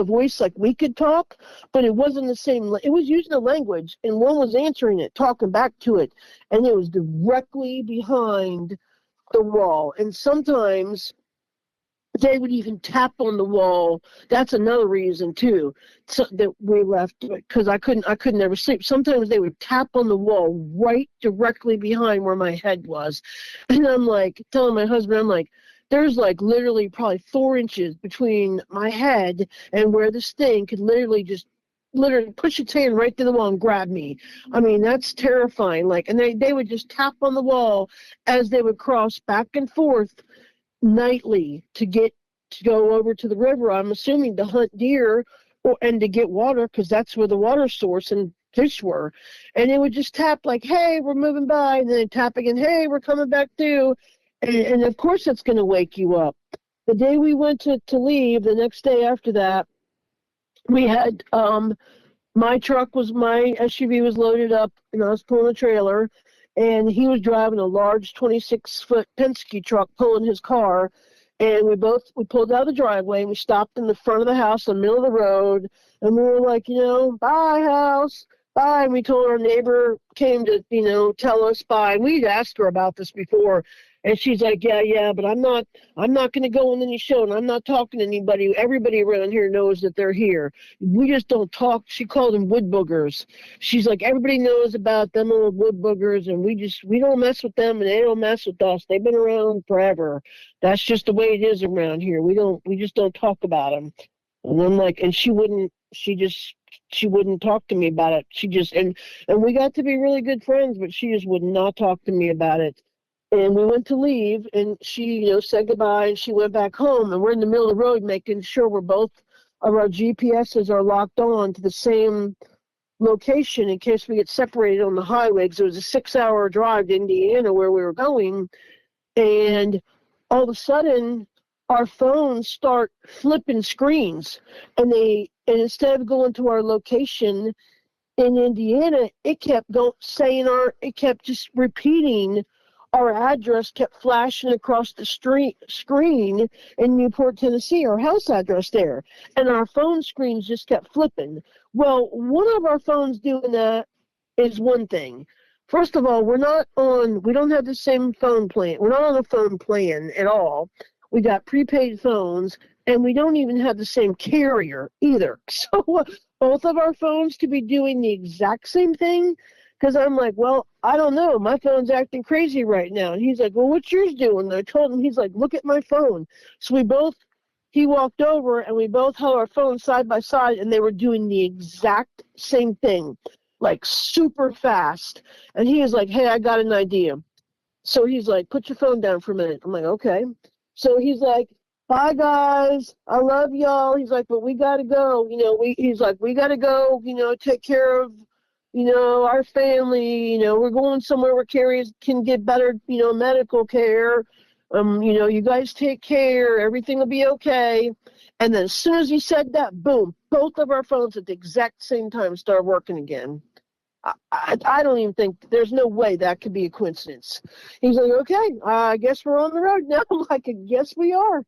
voice like we could talk, but it wasn't the same. It was using a language, and one was answering it, talking back to it, and it was directly behind the wall. And sometimes they would even tap on the wall. That's another reason too, that we left, because I couldn't ever sleep. Sometimes they would tap on the wall right directly behind where my head was, and I'm like telling my husband, I'm like, there's like literally probably 4 inches between my head and where this thing could literally push its hand right to the wall and grab me. I mean, that's terrifying. And they would just tap on the wall as they would cross back and forth nightly to go over to the river. I'm assuming to hunt deer and to get water, because that's where the water source and fish were. And they would just tap like, hey, we're moving by, and then they'd tap again, hey, we're coming back through. And of course that's going to wake you up. The day we went to leave, the next day after that, we had my SUV was loaded up, and I was pulling a trailer, and he was driving a large 26-foot Penske truck pulling his car. And we pulled out of the driveway, and we stopped in the front of the house in the middle of the road, and we were like, bye, house, bye. And we told our neighbor came to, tell us bye. And we'd asked her about this before. And she's like, yeah, but I'm not going to go on any show, and I'm not talking to anybody. Everybody around here knows that they're here. We just don't talk. She called them wood boogers. She's like, everybody knows about them old wood boogers, and we don't mess with them, and they don't mess with us. They've been around forever. That's just the way it is around here. We just don't talk about them. And I'm like, and she wouldn't talk to me about it. She just, and we got to be really good friends, but she just would not talk to me about it. And we went to leave, and she, said goodbye, and she went back home. And we're in the middle of the road making sure we're both of our GPSs are locked on to the same location in case we get separated on the highway, because it was a 6-hour drive to Indiana where we were going. And all of a sudden, our phones start flipping screens, and instead of going to our location in Indiana, it kept just repeating our address, kept flashing across the screen in Newport, Tennessee, our house address there, and our phone screens just kept flipping. Well, one of our phones doing that is one thing. First of all, we don't have the same phone plan. We're not on a phone plan at all. We got prepaid phones, and we don't even have the same carrier either. So both of our phones could be doing the exact same thing, because I'm like, well, I don't know. My phone's acting crazy right now. And he's like, well, what's yours doing? And I told him, he's like, look at my phone. So he walked over, and we both held our phones side by side, and they were doing the exact same thing, like super fast. And he was like, hey, I got an idea. So he's like, put your phone down for a minute. I'm like, okay. So he's like, bye, guys. I love y'all. He's like, but we got to go. He's like, we got to go, take care of, our family. We're going somewhere where Carrie can get better, medical care. You guys take care. Everything will be okay. And then as soon as he said that, boom, both of our phones at the exact same time started working again. I don't even think, there's no way that could be a coincidence. He's like, okay, I guess we're on the road now. I'm like, I guess we are.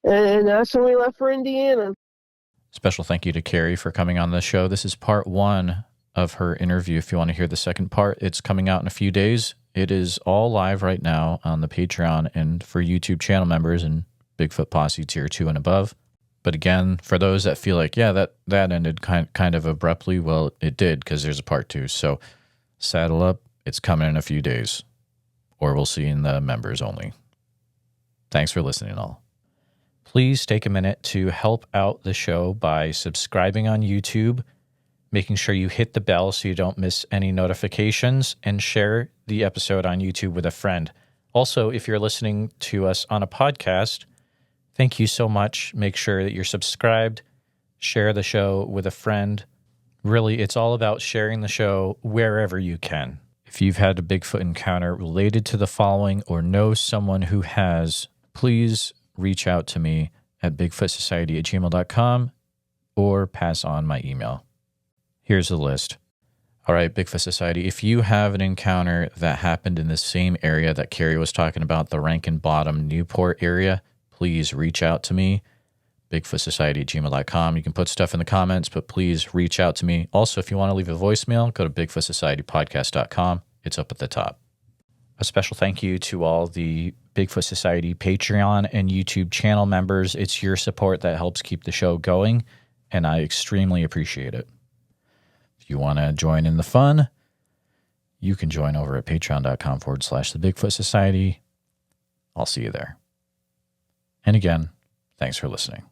And that's when we left for Indiana. Special thank you to Carrie for coming on the show. This is part 1 of her interview. If you want to hear the second part, it's coming out in a few days. It is all live right now on the Patreon and for YouTube channel members and Bigfoot Posse Tier 2 and above. But again, for those that feel like, yeah, that ended kind of abruptly, well, it did, because there's a part 2. So saddle up. It's coming in a few days. Or we'll see in the members only. Thanks for listening all. Please take a minute to help out the show by subscribing on YouTube, making sure you hit the bell so you don't miss any notifications, and share the episode on YouTube with a friend. Also, if you're listening to us on a podcast, thank you so much. Make sure that you're subscribed. Share the show with a friend. Really, it's all about sharing the show wherever you can. If you've had a Bigfoot encounter related to the following or know someone who has, please reach out to me at bigfootsociety@gmail.com or pass on my email. Here's the list. All right, Bigfoot Society, if you have an encounter that happened in the same area that Carrie was talking about, the Rankin Bottom, Newport area, please reach out to me, bigfootsociety@gmail.com. You can put stuff in the comments, but please reach out to me. Also, if you want to leave a voicemail, go to bigfootsocietypodcast.com. It's up at the top. A special thank you to all the Bigfoot Society Patreon and YouTube channel members. It's your support that helps keep the show going, and I extremely appreciate it. If you want to join in the fun, you can join over at patreon.com/The Bigfoot Society. I'll see you there. And again, thanks for listening.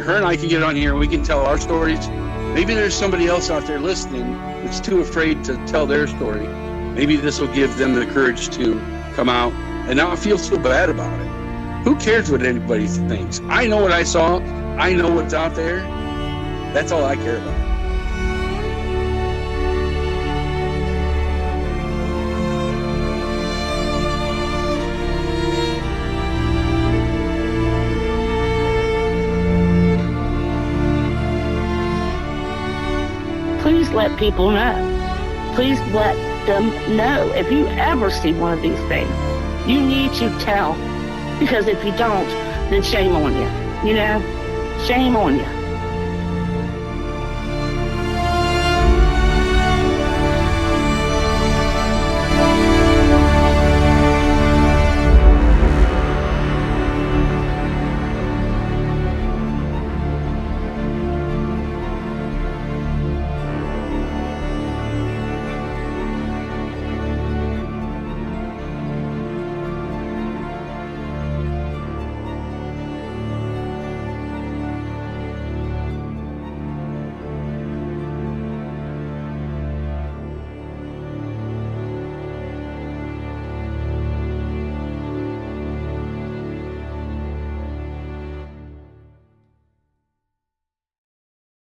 Her and I can get on here and we can tell our stories. Maybe there's somebody else out there listening that's too afraid to tell their story. Maybe this will give them the courage to come out and not feel so bad about it. Who cares what anybody thinks? I know what I saw. I know what's out there. That's all I care about. Please let people know. Please let them know. If you ever see one of these things, you need to tell. Because if you don't, then shame on you. You know? Shame on you.